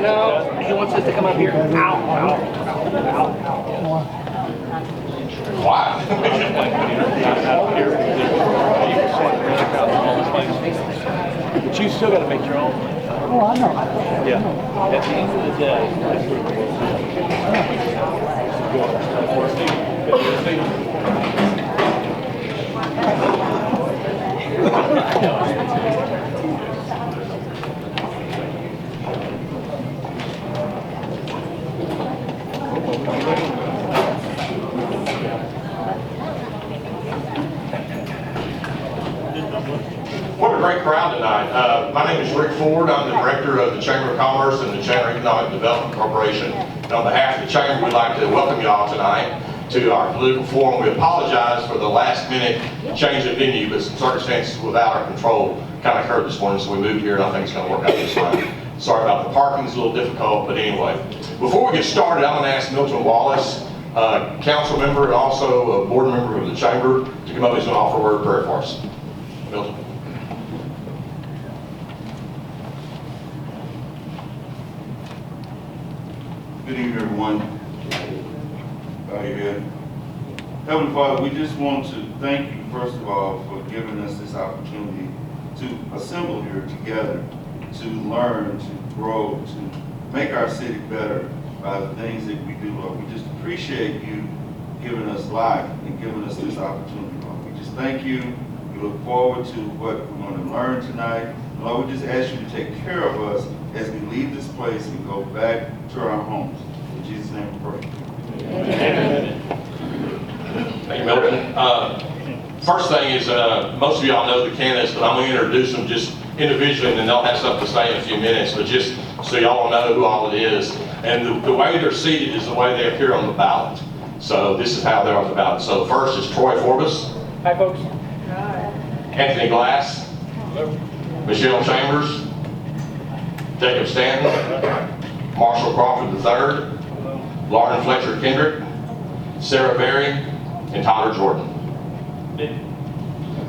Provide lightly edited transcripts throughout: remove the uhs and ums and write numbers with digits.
No, he wants us to come up here. Ow, ow, ow, ow. Why? But you still got to make your own. Oh, I know. Yeah. At the end of the day, that's What a great crowd tonight. My name is Rick Ford. I'm the director of the Chamber of Commerce and the Chandler Economic Development Corporation. And on behalf of the Chamber, we'd like to welcome you all tonight to our political forum. We apologize for the last minute change of venue, but some circumstances without our control kind of occurred this morning, so we moved here, and I think it's going to work out just fine. Sorry about the parking, it's a little difficult, but anyway. Before we get started, I'm going to ask Milton Wallace, council member and also a board member of the Chamber, to come up. He's going to offer a word of prayer for us. Milton. Good evening, everyone. Bow your head. Heavenly Father, we just want to thank you, first of all, for giving us this opportunity to assemble here together, to learn, to grow, to make our city better by the things that we do, Lord. We just appreciate you giving us life and giving us this opportunity, Lord. We just thank you. We look forward to what we're going to learn tonight. Lord, we just ask you to take care of us as we leave this place and go back to our homes. In Jesus' name we pray. Amen. Thank you, Milton. First thing is, most of y'all know the candidates, but I'm going to introduce them just individually, and then they'll have something to say in a few minutes, but just so y'all know who all it is. And the way they're seated is the way they appear on the ballot. So this is how they're on the ballot. So the first is Troy Forbes. Hi, folks. Anthony Glass. Hello. Michelle Chambers. Jacob Stanton. Marshall Crawford III. Lauren Fletcher Kendrick. Sarah Berry. And Tyler Jordan.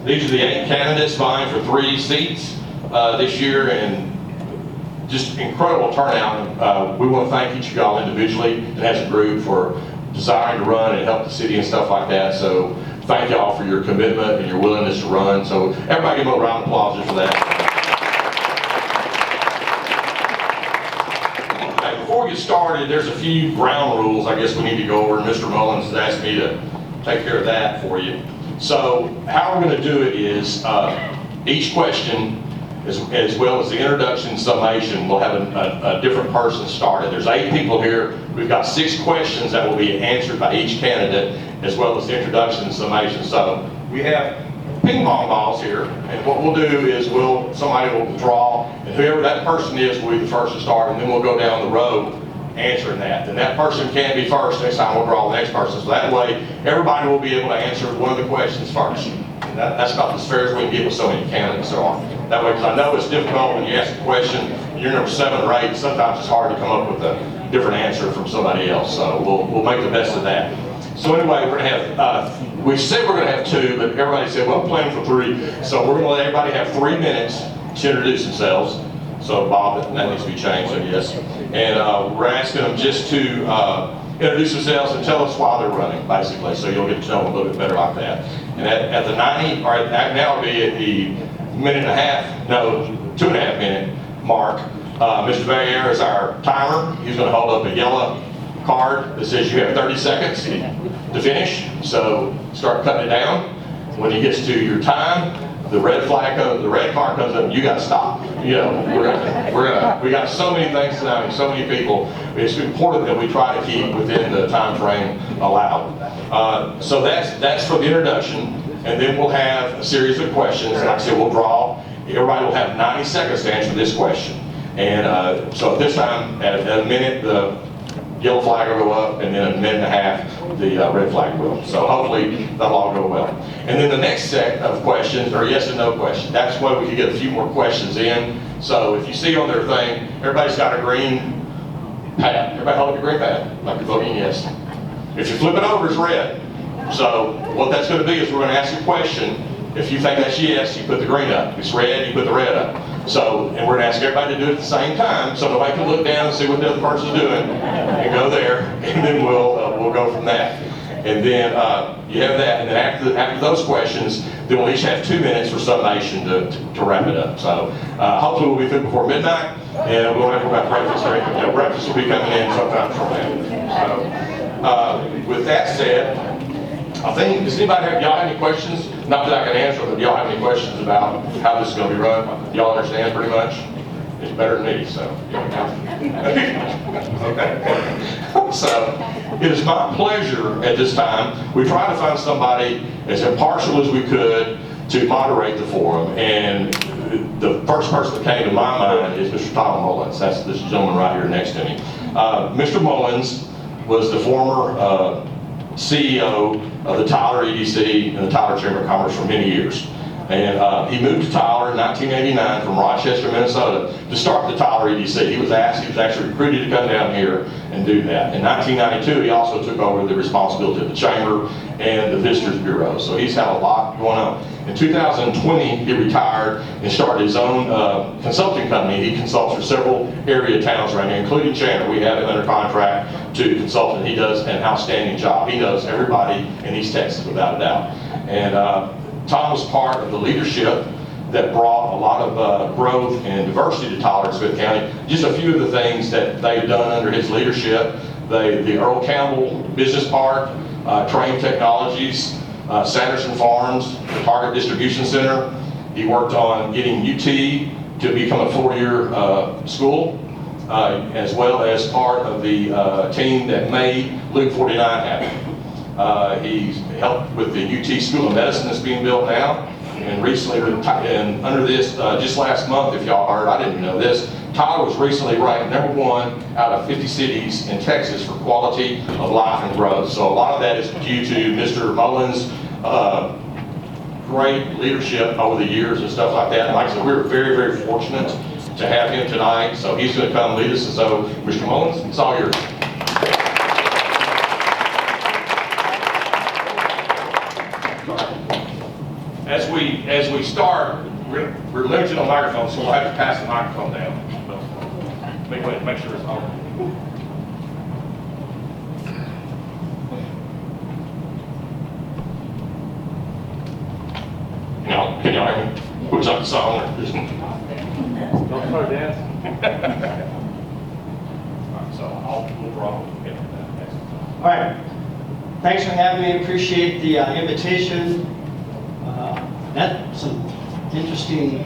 These are the 8 candidates vying for 3 seats this year, and just incredible turnout. We want to thank each of y'all individually and as a group for desiring to run and help the city and stuff like that. So thank y'all for your commitment and your willingness to run. So everybody give them a round of applause just for that. Okay, before we get started, there's a few ground rules I guess we need to go over, and Mr. Mullins has asked me to take care of that for you. So how we're going to do it is each question, as well as the introduction summation, we'll have a different person start it. There's 8 people here. We've got 6 questions that will be answered by each candidate, as well as the introduction and summation. So we have ping pong balls here, and what we'll do is somebody will draw, and whoever that person is will be the first to start, and then we'll go down the road answering that. And that person can be first. Next time we'll draw the next person. So that way everybody will be able to answer one of the questions first. And that's about as fair as we can get with so many candidates there are. That way, because I know it's difficult when you ask a question, you're number 7 or 8, sometimes it's hard to come up with a different answer from somebody else. So we'll make the best of that. So anyway, we're going to have, we said we're going to have 2, but everybody said, well, I'm planning for 3. So we're going to let everybody have 3 minutes to introduce themselves. So Bob, that needs to be changed, I guess. And we're asking them just to introduce themselves and tell us why they're running, basically. So you'll get to know them a little bit better like that. And at the 90, or now it'll be at the 2.5 minute mark. Mr. Bayer is our timer. He's going to hold up a yellow card that says you have 30 seconds to finish. So start cutting it down. When he gets to your time, the red card comes up, and you got to stop. You know, we got so many things tonight, and so many people. It's important that we try to keep within the time frame allowed. So that's for the introduction, and then we'll have a series of questions. Like I said, we'll draw. Everybody will have 90 seconds to answer this question. And so at this time, at a minute, the yellow flag will go up, and then a minute and a half, the red flag will. So hopefully that'll all go well. And then the next set of questions are yes and no questions. That's why we can get a few more questions in. So if you see on their thing, everybody's got a green pad. Everybody hold up your green pad, like you're voting yes. If you flip it over, it's red. So what that's going to be is we're going to ask a question, If you think that's yes, you put the green up. If it's red, you put the red up. So, and we're gonna ask everybody to do it at the same time, so nobody can look down and see what the other person's doing, and go there, and then we'll go from that. And then you have that, and then after those questions, then we'll each have 2 minutes for summation to wrap it up. So hopefully we'll be through before midnight, and we'll have about breakfast. Breakfast will be coming in sometime from then. So with that said, I think, does anybody y'all have any questions? Not that I can answer, but do y'all have any questions about how this is going to be run? Y'all understand pretty much? It's better than me, so. Okay. So, it is my pleasure at this time. We tried to find somebody as impartial as we could to moderate the forum, and the first person that came to my mind is Mr. Tom Mullins. That's this gentleman right here next to me. Mr. Mullins was the former CEO of the Tyler EDC and the Tyler Chamber of Commerce for many years. And he moved to Tyler in 1989 from Rochester, Minnesota to start the Tyler EDC. He was actually recruited to come down here and do that. In 1992, he also took over the responsibility of the Chamber and the Visitors Bureau. So he's had a lot going on. In 2020, he retired and started his own consulting company. He consults for several area towns right now, including Chandler. We have him under contract to consult, and he does an outstanding job. He knows everybody in East Texas without a doubt. And Tom was part of the leadership that brought a lot of growth and diversity to Tyler and Smith County. Just a few of the things that they've done under his leadership: the Earl Campbell Business Park, Train Technologies, Sanderson Farms, the Target Distribution Center. He worked on getting UT to become a 4-year school, as well as part of the team that made Loop 49 happen. He's helped with the UT School of Medicine that's being built now, and recently, and under this, just last month, if y'all heard, I didn't know this, Tyler was recently ranked #1 out of 50 cities in Texas for quality of life and growth. So a lot of that is due to Mr. Mullins' great leadership over the years and stuff like that. And like I said, we're very, very fortunate to have him tonight. So he's going to come lead us. And so, Mr. Mullins, it's all yours. As we start, we're limited on microphones, so we'll have to pass the microphone down. Make sure it's on. Can y'all hear me? Who's up the song? Don't start dancing. So we'll probably get to that next. All right. Thanks for having me. Appreciate the invitation. Met some interesting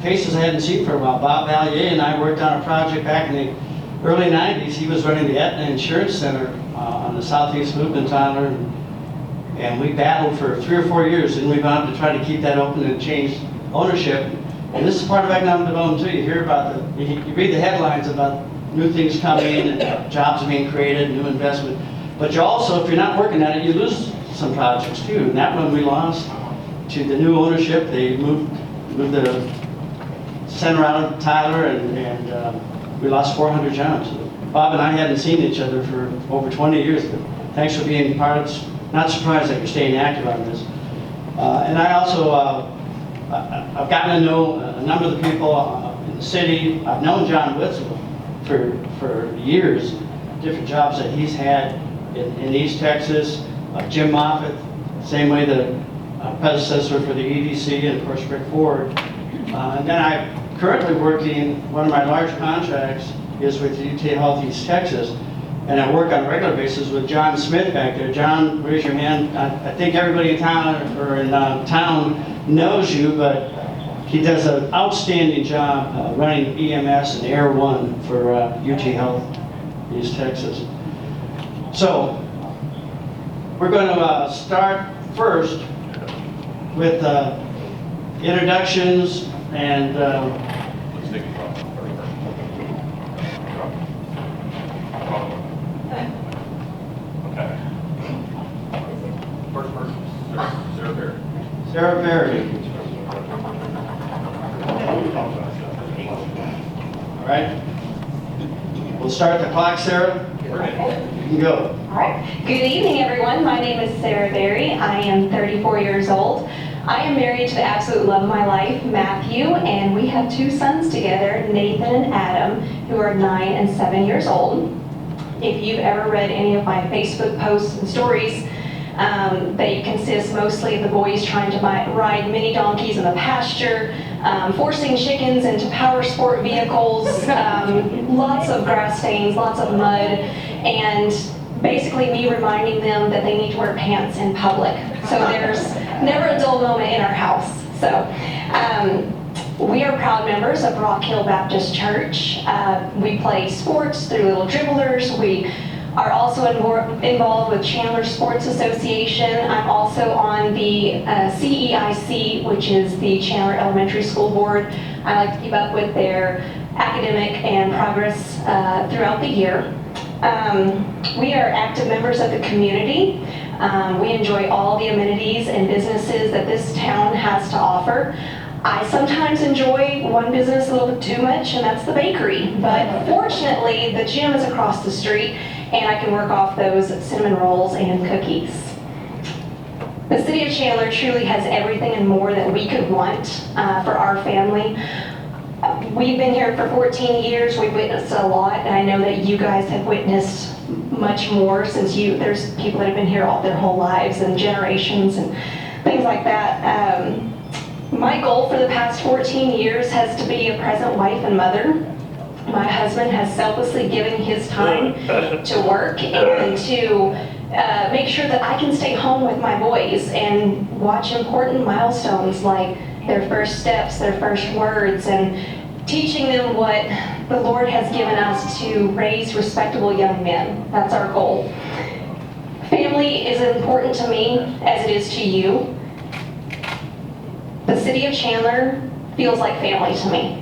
faces I hadn't seen for a while. Bob Valier and I worked on a project back in the early 90s. He was running the Aetna Insurance Center on the Southeast Loop in Tyler. And we battled for 3 or 4 years, and we wanted to try to keep that open and change ownership. And this is part of economic development too. You hear about you read the headlines about new things coming and jobs being created, new investment. But you also, if you're not working at it, you lose some projects too. And that one we lost to the new ownership. They moved the center out of Tyler, and we lost 400 jobs. Bob and I hadn't seen each other for over 20 years. But thanks for being part of this. Not surprised that you're staying active on this. And I also, I've gotten to know a number of the people in the city. I've known John Witzel for years, different jobs that he's had in East Texas. Jim Moffitt, same way the predecessor for the EDC, and of course Rick Ford. And then I'm currently working, one of my large contracts is with UT Health East Texas. And I work on a regular basis with John Smith back there. John, raise your hand. I think everybody in town town knows you, but he does an outstanding job running EMS and Air One for UT Health East Texas. So we're going to start first with introductions and. Let's take it from Okay. First person, Sarah Berry. Sarah Berry. All right. We'll start the clock, Sarah. You can go. All right. Good evening, everyone. My name is Sarah Berry. I am 34 years old. I am married to the absolute love of my life, Matthew, and we have 2 sons together, Nathan and Adam, who are 9 and 7 years old. If you've ever read any of my Facebook posts and stories, they consist mostly of the boys trying to ride mini donkeys in the pasture, forcing chickens into power sport vehicles, lots of grass stains, lots of mud, and basically me reminding them that they need to wear pants in public. So there's never a dull moment in our house. So we are proud members of Rock Hill Baptist Church. We play sports through Little Dribblers. We are also involved with Chandler Sports Association. I'm also on the CEIC, which is the Chandler Elementary School Board. I like to keep up with their academic and progress throughout the year. We are active members of the community. We enjoy all the amenities and businesses that this town has to offer. I sometimes enjoy one business a little bit too much, and that's the bakery. But fortunately, the gym is across the street, and I can work off those cinnamon rolls and cookies. The city of Chandler truly has everything and more that we could want for our family. We've been here for 14 years. We've witnessed a lot, and I know that you guys have witnessed much more since there's people that have been here all their whole lives and generations and things like that. My goal for the past 14 years has to be a present wife and mother. My husband has selflessly given his time to work and to make sure that I can stay home with my boys and watch important milestones like their first steps, their first words, and teaching them what the Lord has given us to raise respectable young men. That's our goal. Family is important to me as it is to you. The city of Chandler feels like family to me.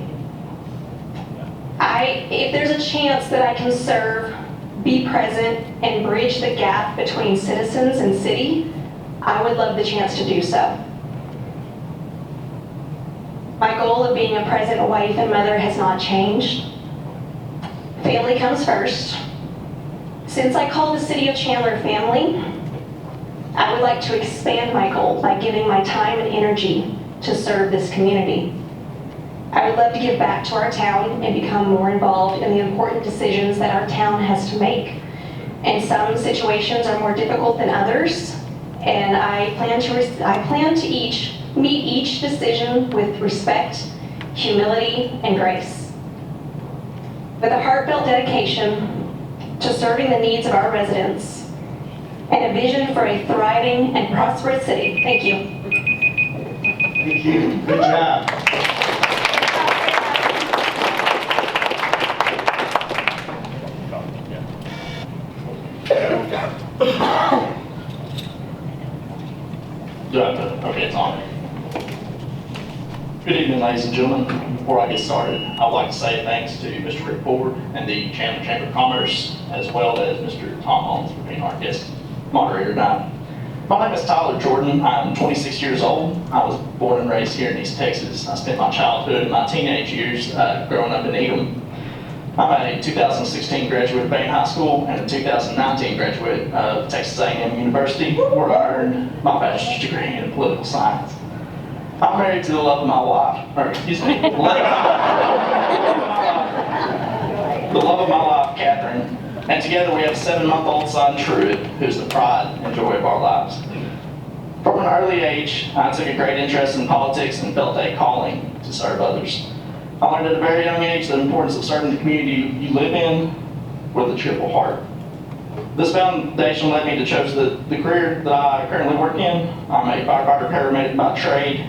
If there's a chance that I can serve, be present, and bridge the gap between citizens and city, I would love the chance to do so. My goal of being a present wife and mother has not changed. Family comes first. Since I call the city of Chandler family, I would like to expand my goal by giving my time and energy to serve this community. I would love to give back to our town and become more involved in the important decisions that our town has to make. And some situations are more difficult than others, and I plan to meet each decision with respect, humility, and grace. With a heartfelt dedication to serving the needs of our residents and a vision for a thriving and prosperous city. Thank you. Thank you. Good job. Okay, it's on. Good evening, ladies and gentlemen. Before I get started, I would like to say thanks to Mr. Rick Ford and the Chandler Chamber of Commerce, as well as Mr. Tom Holmes for being our guest moderator tonight. My name is Tyler Jordan. I'm 26 years old. I was born and raised here in East Texas. I spent my childhood and my teenage years growing up in Edom. I'm a 2016 graduate of Bain High School and a 2019 graduate of Texas A&M University, where I earned my bachelor's degree in political science. I'm married to the love of my life, the love of my life, Catherine, and together we have a 7-month-old son, Truett, who's the pride and joy of our lives. From an early age, I took a great interest in politics and felt a calling to serve others. I learned at a very young age the importance of serving the community you live in with a cheerful heart. This foundation led me to choose the career that I currently work in. I'm a firefighter paramedic by trade.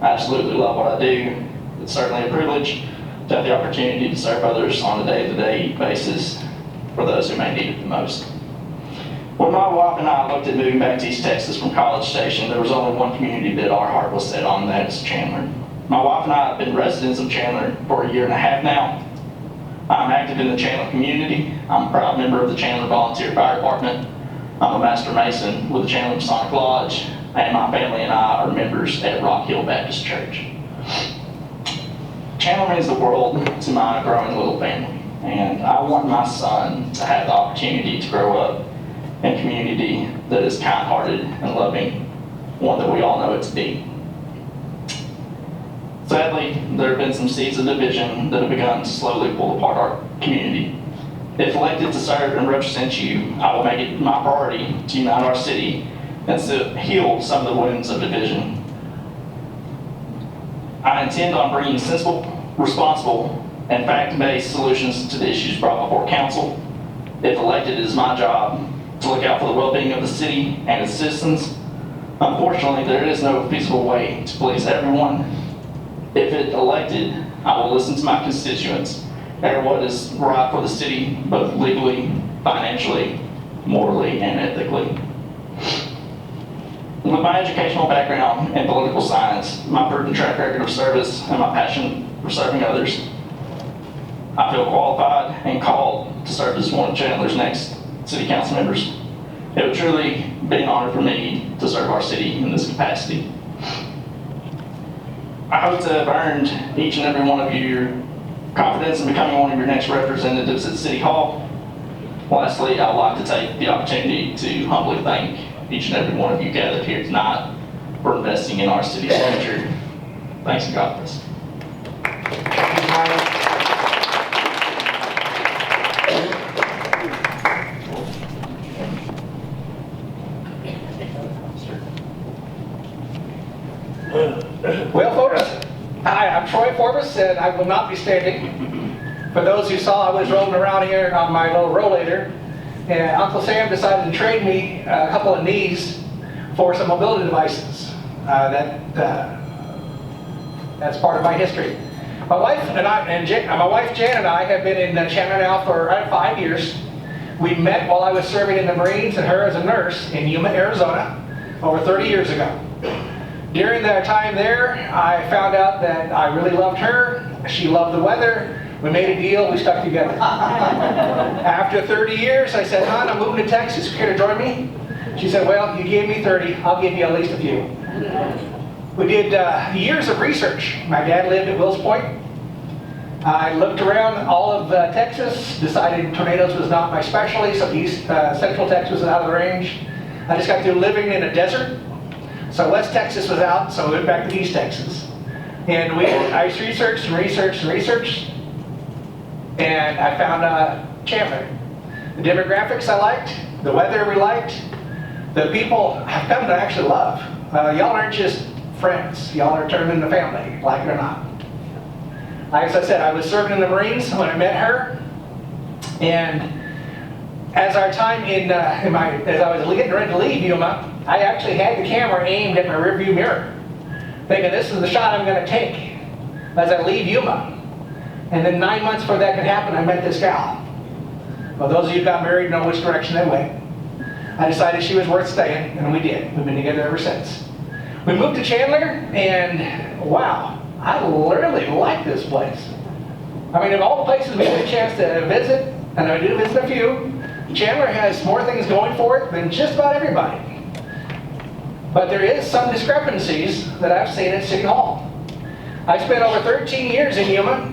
I absolutely love what I do. It's certainly a privilege to have the opportunity to serve others on a day-to-day basis for those who may need it the most. When my wife and I looked at moving back to East Texas from College Station, there was only one community that our heart was set on, and that is Chandler. My wife and I have been residents of Chandler for 1.5 years now. I'm active in the Chandler community. I'm a proud member of the Chandler Volunteer Fire Department. I'm a Master Mason with the Chandler Masonic Lodge, and my family and I are members at Rock Hill Baptist Church. Chandler means the world to my growing little family, and I want my son to have the opportunity to grow up in a community that is kind-hearted and loving, one that we all know it to be. Sadly, there have been some seeds of division that have begun to slowly pull apart our community. If elected to serve and represent you, I will make it my priority to unite our city and to heal some of the wounds of division. I intend on bringing sensible, responsible, and fact-based solutions to the issues brought before council. If elected, it is my job to look out for the well-being of the city and its citizens. Unfortunately, there is no feasible way to please everyone. If elected, I will listen to my constituents and what is right for the city, both legally, financially, morally, and ethically. With my educational background in political science, my proven track record of service, and my passion for serving others, I feel qualified and called to serve as one of Chandler's next city council members. It would truly be an honor for me to serve our city in this capacity. I hope to have earned each and every one of you your confidence in becoming one of your next representatives at City Hall. Lastly, I would like to take the opportunity to humbly thank each and every one of you gathered here tonight for investing in our city's future. Thanks and God bless. Well, folks, hi, I'm Troy Forbes, and I will not be standing. For those who saw, I was rolling around here on my little rollator, and Uncle Sam decided to trade me a couple of knees for some mobility devices. That's part of my history. My wife Jan and I have been in Chandler now for 5 years. We met while I was serving in the Marines and her as a nurse in Yuma, Arizona, over 30 years ago. During that time there, I found out that I really loved her. She loved the weather. We made a deal. We stuck together. After 30 years, I said, "Hon, I'm moving to Texas. Care to join me?" She said, "Well, you gave me 30. I'll give you at least a few." We did years of research. My dad lived at Wills Point. I looked around all of Texas, decided tornadoes was not my specialty, so Central Texas was out of the range. I just got through living in a desert. So West Texas was out, so we went back to East Texas. And I researched and researched and researched, and I found Chandler. The demographics I liked, the weather we liked, the people I've come to actually love. Y'all aren't just friends, y'all are turned into family, like it or not. As I said, I was serving in the Marines when I met her, and as our time as I was getting ready to leave Yuma, I actually had the camera aimed at my rearview mirror, thinking this is the shot I'm going to take as I leave Yuma. And then 9 months before that could happen, I met this gal. Well, those of you who got married know which direction they went. I decided she was worth staying, and we did. We've been together ever since. We moved to Chandler, and wow, I really like this place. I mean, of all the places we get a chance to visit, and I do visit a few, Chandler has more things going for it than just about everybody. But there is some discrepancies that I've seen at City Hall. I spent over 13 years in Yuma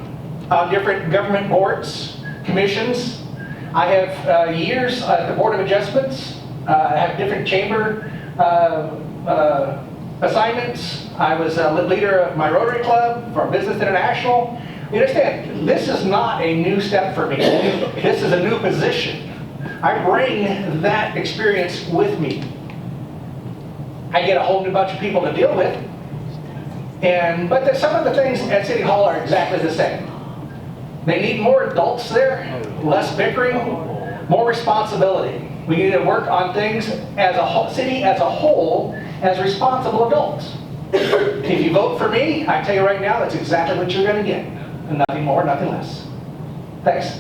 on different government boards, commissions. I have years at the Board of Adjustments. I have different chamber assignments. I was a leader of my Rotary Club for Business International. You understand, this is not a new step for me. This is a new position. I bring that experience with me. I get a whole new bunch of people to deal with. But some of the things at City Hall are exactly the same. They need more adults there, less bickering, more responsibility. We need to work on things as a whole, city as a whole, as responsible adults. If you vote for me, I tell you right now, that's exactly what you're going to get. And nothing more, nothing less. Thanks.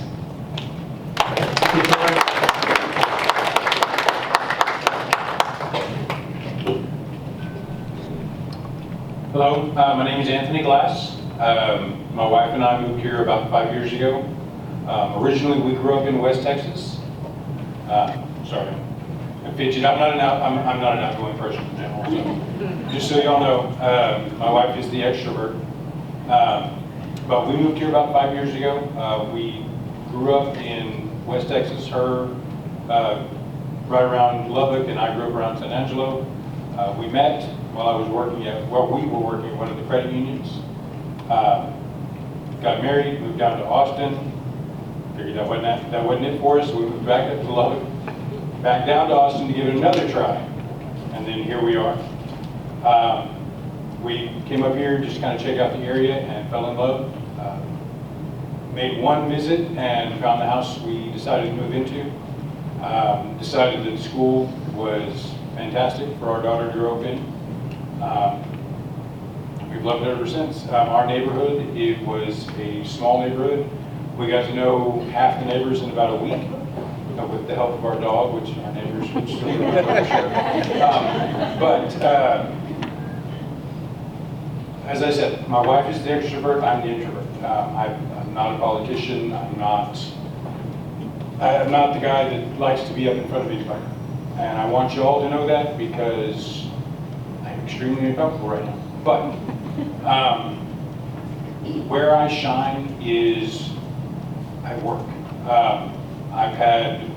Hello, my name is Anthony Glass. My wife and I moved here about 5 years ago. Originally, we grew up in West Texas. Sorry, I'm fidget. I'm not an outgoing person in general. So just so y'all know, my wife is the extrovert. But we moved here about 5 years ago. We grew up in West Texas. Her right around Lubbock, and I grew up around San Angelo. We met while we were working at one of the credit unions. Got married, moved down to Austin. Figured that wasn't it for us. We moved back up to Lubbock, back down to Austin to give it another try. And then here we are. We came up here just to kind of check out the area and fell in love. Made one visit and found the house we decided to move into. Decided that the school was fantastic for our daughter to grow up in. We've loved it ever since. Our neighborhood, it was a small neighborhood. We got to know half the neighbors in about a week with the help of our dog, which our neighbors would still as I said, my wife is the extrovert, I'm the introvert. I'm not a politician, I'm not the guy that likes to be up in front of anybody. And I want you all to know that because I'm extremely uncomfortable right now. But where I shine is I work. I've had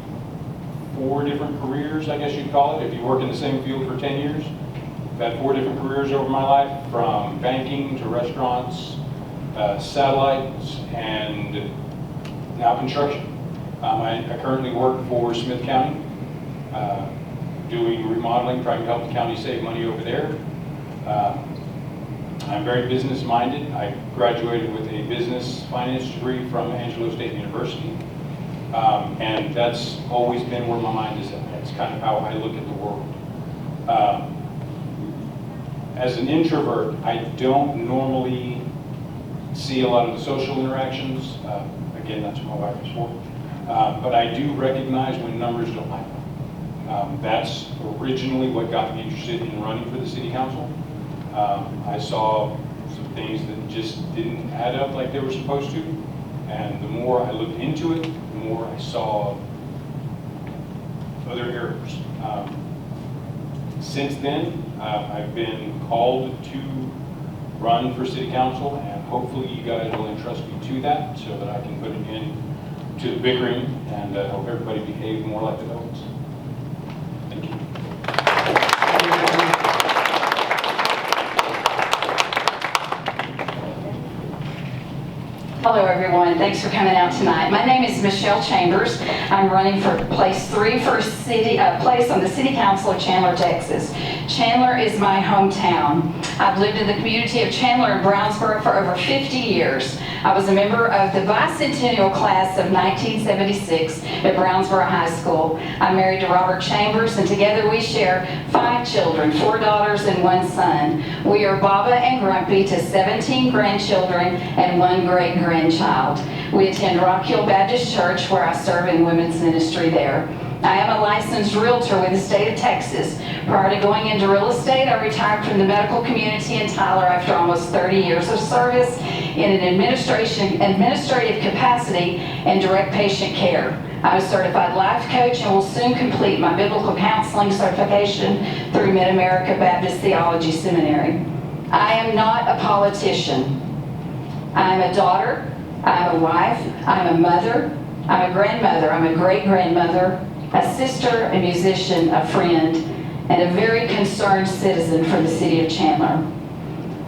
4 different careers, I guess you'd call it, if you work in the same field for 10 years. I've had 4 different careers over my life, from banking to restaurants, satellites, and now construction. I currently work for Smith County, doing remodeling, trying to help the county save money over there. I'm very business-minded. I graduated with a business finance degree from Angelo State University. And that's always been where my mind is at. That's kind of how I look at the world. As an introvert, I don't normally see a lot of the social interactions. Again, that's what my wife is for. But I do recognize when numbers don't line up. That's originally what got me interested in running for the city council. I saw some things that just didn't add up like they were supposed to. And the more I looked into it, the more I saw other errors. Since then, I've been called to run for city council, and hopefully you guys will entrust me to that so that I can put an end to the bickering and help everybody behave more like adults. Thank you. Hello, everyone. Thanks for coming out tonight. My name is Michelle Chambers. I'm running for place 3 for place on the City Council of Chandler, Texas. Chandler is my hometown. I've lived in the community of Chandler and Brownsboro for over 50 years. I was a member of the bicentennial class of 1976 at Brownsboro High School. I'm married to Robert Chambers, and together we share 5 children, 4 daughters and 1 son. We are Baba and Grumpy to 17 grandchildren and 1 great-grandchild. We attend Rock Hill Baptist Church, where I serve in women's ministry there. I am a licensed realtor with the state of Texas. Prior to going into real estate, I retired from the medical community in Tyler after almost 30 years of service in an administrative capacity and direct patient care. I'm a certified life coach and will soon complete my biblical counseling certification through Mid-America Baptist Theology Seminary. I am not a politician. I'm a daughter, I'm a wife, I'm a mother, I'm a grandmother, I'm a great-grandmother, a sister, a musician, a friend, and a very concerned citizen for the city of Chandler.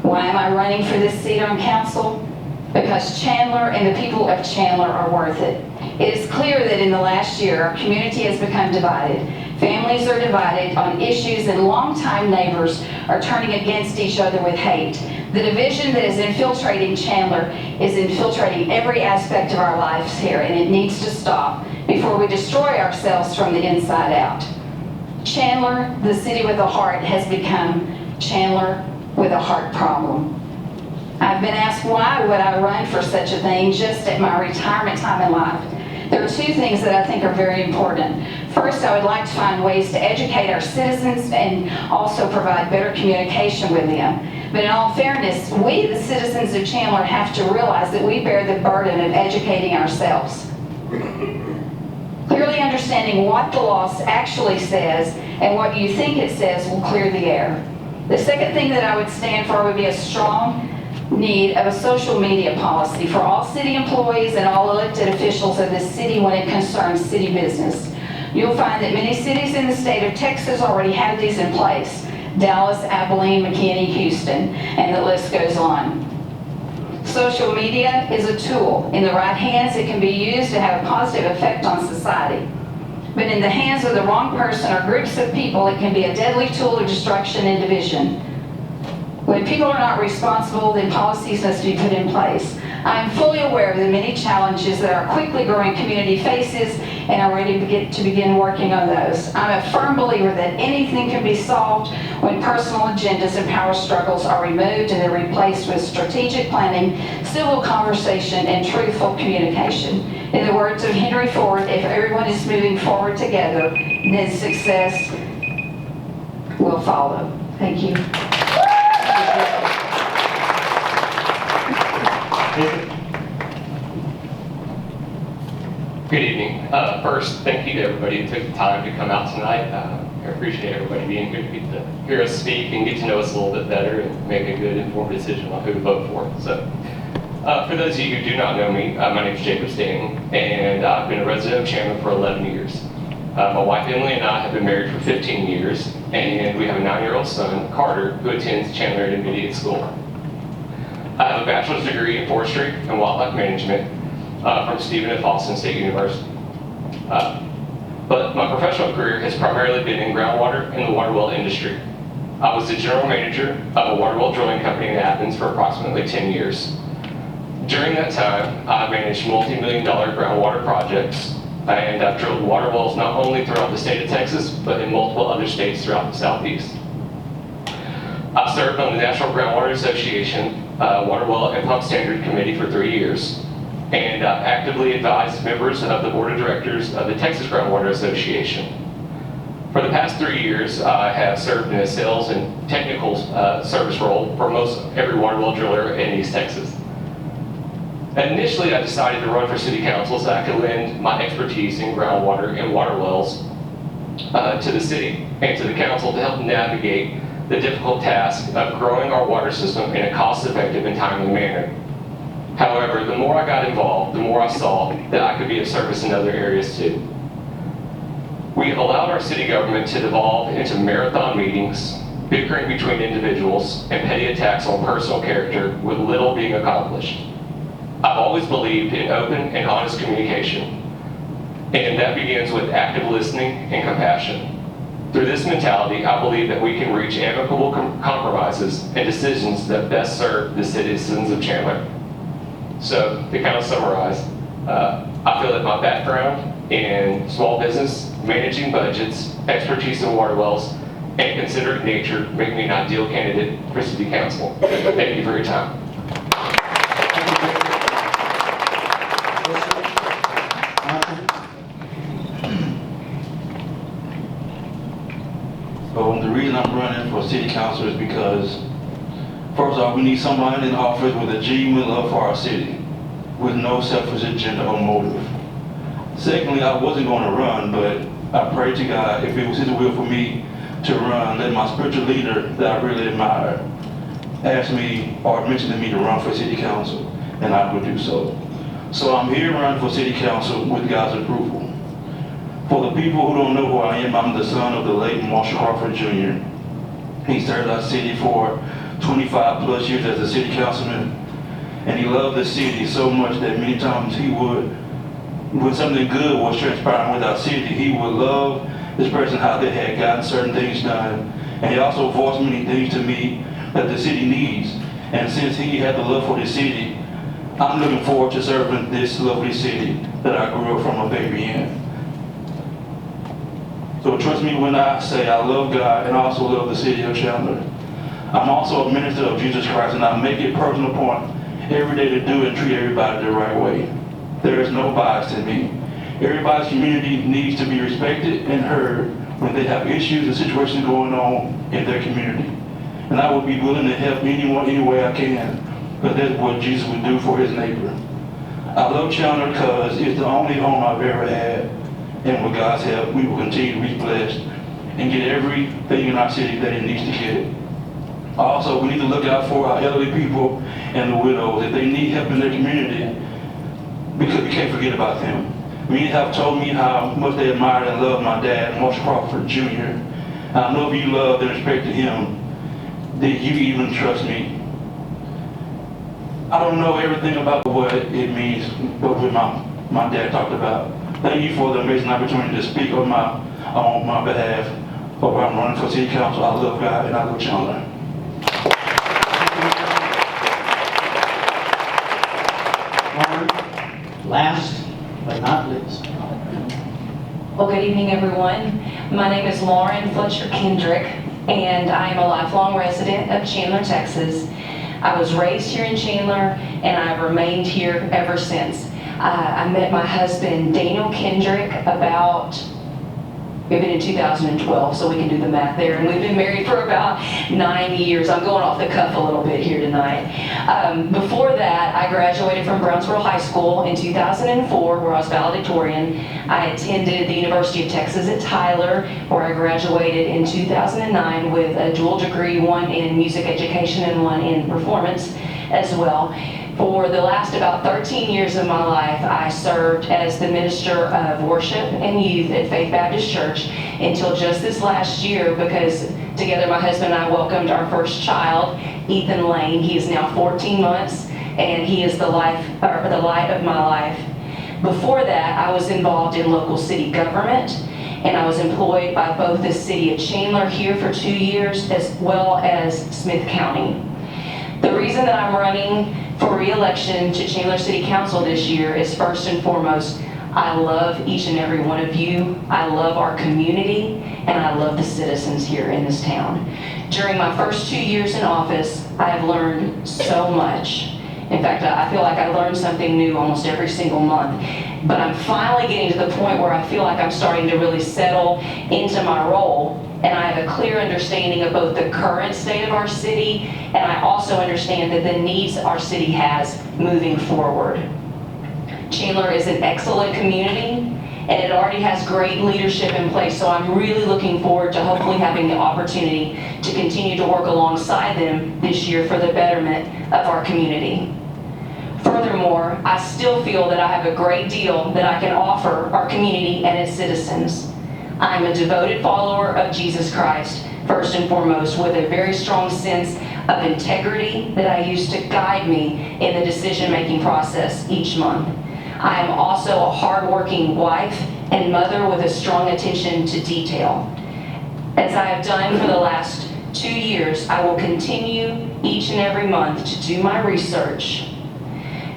Why am I running for this seat on council? Because Chandler and the people of Chandler are worth it. It is clear that in the last year, our community has become divided. Families are divided on issues, and longtime neighbors are turning against each other with hate. The division that is infiltrating Chandler is infiltrating every aspect of our lives here, and it needs to stop before we destroy ourselves from the inside out. Chandler, the city with a heart, has become Chandler with a heart problem. I've been asked why would I run for such a thing just at my retirement time in life. There are 2 things that I think are very important. First, I would like to find ways to educate our citizens and also provide better communication with them. But in all fairness, we, the citizens of Chandler, have to realize that we bear the burden of educating ourselves. Clearly understanding what the law actually says and what you think it says will clear the air. The second thing that I would stand for would be a strong need of a social media policy for all city employees and all elected officials of this city when it concerns city business. You'll find that many cities in the state of Texas already have these in place. Dallas, Abilene, McKinney, Houston, and the list goes on. Social media is a tool. In the right hands, it can be used to have a positive effect on society. But in the hands of the wrong person or groups of people, it can be a deadly tool of destruction and division. When people are not responsible, then policies must be put in place. I am fully aware of the many challenges that our quickly growing community faces and are ready to begin working on those. I'm a firm believer that anything can be solved when personal agendas and power struggles are removed and they're replaced with strategic planning, civil conversation, and truthful communication. In the words of Henry Ford, if everyone is moving forward together, then success will follow. Thank you. Good evening. First, thank you to everybody who took the time to come out tonight. I appreciate everybody being here to get to hear us speak and get to know us a little bit better and make a good informed decision on who to vote for. So, for those of you who do not know me, my name is Jacob Stanton, and I've been a resident of Chandler for 11 years. My wife Emily and I have been married for 15 years, and we have a 9-year-old son, Carter, who attends Chandler Intermediate School. I have a bachelor's degree in forestry and wildlife management from Stephen F. Austin State University. But my professional career has primarily been in groundwater and the water well industry. I was the general manager of a water well drilling company in Athens for approximately 10 years. During that time, I managed multi-million-dollar groundwater projects, and I've drilled water wells not only throughout the state of Texas, but in multiple other states throughout the Southeast. I've served on the National Groundwater Association Water Well and Pump Standard Committee for 3 years, and I've actively advised members of the Board of Directors of the Texas Groundwater Association. For the past 3 years, I have served in a sales and technical service role for most every water well driller in East Texas. Initially, I decided to run for city council so I could lend my expertise in groundwater and water wells to the city and to the council to help navigate the difficult task of growing our water system in a cost-effective and timely manner. However, the more I got involved, the more I saw that I could be of service in other areas too. We have allowed our city government to devolve into marathon meetings, bickering between individuals, and petty attacks on personal character with little being accomplished. I've always believed in open and honest communication, and that begins with active listening and compassion. Through this mentality, I believe that we can reach amicable compromises and decisions that best serve the citizens of Chandler. So, to kind of summarize, I feel that my background in small business, managing budgets, expertise in water wells, and considerate nature make me an ideal candidate for city council. Thank you for your time. So the reason I'm running for city council is because, first off, we need somebody in office with a genuine love for our city, with no selfish agenda or motive. Secondly, I wasn't going to run, but I prayed to God, if it was His will for me to run, let my spiritual leader that I really admire ask me or mention to me to run for city council, and I would do so. So I'm here running for city council with God's approval. For the people who don't know who I am, I'm the son of the late Marshall Crawford Jr. He served our city for 25 plus years as a city councilman, and he loved the city so much that many times he would, when something good was transpiring with our city, he would love expressing how they had gotten certain things done. And he also voiced many things to me that the city needs. And since he had the love for the city, I'm looking forward to serving this lovely city that I grew up from a baby in. So trust me when I say I love God and I also love the city of Chandler. I'm also a minister of Jesus Christ, and I make it a personal point every day to do and treat everybody the right way. There is no bias in me. Everybody's community needs to be respected and heard when they have issues and situations going on in their community. And I would be willing to help anyone any way I can, because that's what Jesus would do for his neighbor. I love Chandler because it's the only home I've ever had. And with God's help, we will continue to be blessed and get everything in our city that it needs to get. Also, we need to look out for our elderly people and the widows. If they need help in their community, because we can't forget about them. Many have told me how much they admired and loved my dad, Marshall Crawford Jr. I know if you loved and respected him, that you even trust me. I don't know everything about what it means, but what my dad talked about. Thank you for the amazing opportunity to speak on my behalf. Hope I'm running for city council. I love God and I love Chandler. Lauren, last but not least. Well, good evening, everyone. My name is Lauren Fletcher Kendrick, and I am a lifelong resident of Chandler, Texas. I was raised here in Chandler, and I've remained here ever since. I met my husband, Daniel Kendrick, we've been in 2012, so we can do the math there, and we've been married for about 9 years. I'm going off the cuff a little bit here tonight. Before that, I graduated from Brownsboro High School in 2004, where I was valedictorian. I attended the University of Texas at Tyler, where I graduated in 2009 with a dual degree, one in music education and one in performance as well. For the last about 13 years of my life, I served as the minister of worship and youth at Faith Baptist Church until just this last year, because together my husband and I welcomed our first child, Ethan Lane. He is now 14 months, and he is the light of my life. Before that, I was involved in local city government, and I was employed by both the city of Chandler here for 2 years, as well as Smith County. The reason that I'm running for re-election to Chandler City Council this year is, first and foremost, I love each and every one of you. I love our community, and I love the citizens here in this town. During my first 2 years in office, I have learned so much. In fact, I feel like I learn something new almost every single month. But I'm finally getting to the point where I feel like I'm starting to really settle into my role, and I have a clear understanding of both the current state of our city, and I also understand that the needs our city has moving forward. Chandler is an excellent community, and it already has great leadership in place, so I'm really looking forward to hopefully having the opportunity to continue to work alongside them this year for the betterment of our community. Furthermore, I still feel that I have a great deal that I can offer our community and its citizens. I'm a devoted follower of Jesus Christ, first and foremost, with a very strong sense of integrity that I use to guide me in the decision-making process each month. I am also a hardworking wife and mother with a strong attention to detail. As I have done for the last 2 years, I will continue each and every month to do my research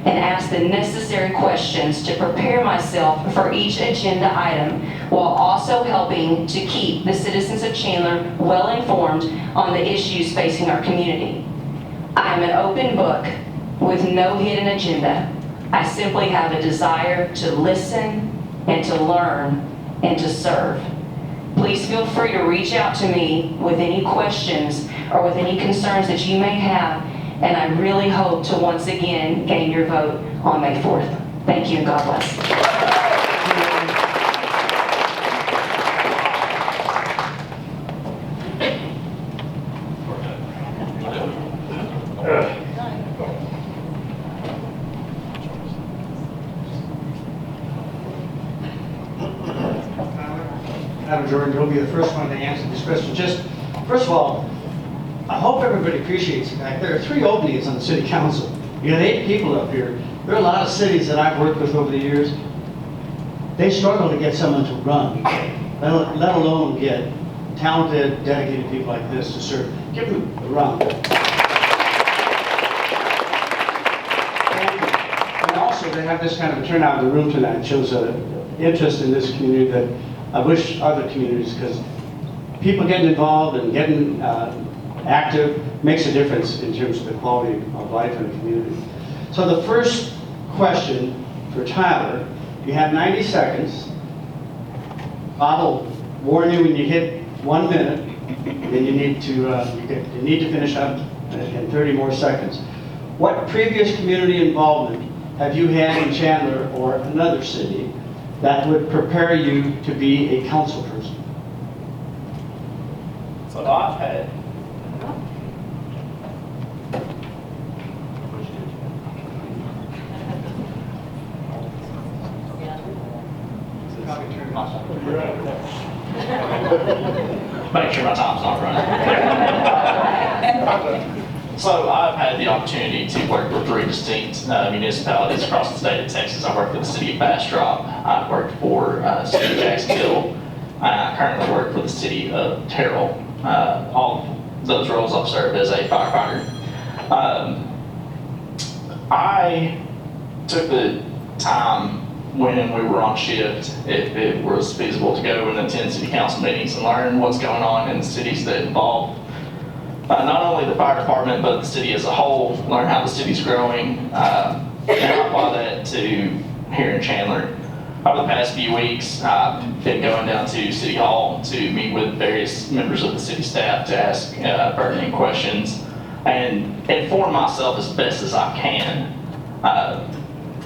and ask the necessary questions to prepare myself for each agenda item, while also helping to keep the citizens of Chandler well informed on the issues facing our community. I am an open book with no hidden agenda. I simply have a desire to listen and to learn and to serve. Please feel free to reach out to me with any questions or with any concerns that you may have, and I really hope to once again gain your vote on May 4th. Thank you, and God bless. Madam Jordan, you'll be the first one to answer this question. Just, first of all, I hope everybody appreciates the fact there are 3 openings on the city council. You got 8 people up here. There are a lot of cities that I've worked with over the years. They struggle to get someone to run, let alone get talented, dedicated people like this to serve. Give them a round. And also, to have this kind of a turnout in the room tonight shows an interest in this community that I wish other communities, because people getting involved and getting active makes a difference in terms of the quality of life in the community. So the first question for Tyler, you have 90 seconds. Bob will warn you when you hit 1 minute, then you need to finish up in 30 more seconds. What previous community involvement have you had in Chandler or another city that would prepare you to be a council person? So I've had. Make sure my time's not running. So I've had the opportunity to work for 3 distinct municipalities across the state of Texas. I worked for the city of Bastrop, I've worked for the city of Jacksonville, and I currently work for the city of Terrell. All of those roles I've served as a firefighter. I took the time when we were on shift, if it was feasible, to go and attend city council meetings and learn what's going on in the cities that involve not only the fire department, but the city as a whole, learn how the city's growing, and apply that to here in Chandler. Over the past few weeks, I've been going down to City Hall to meet with various members of the city staff to ask pertinent questions and inform myself as best as I can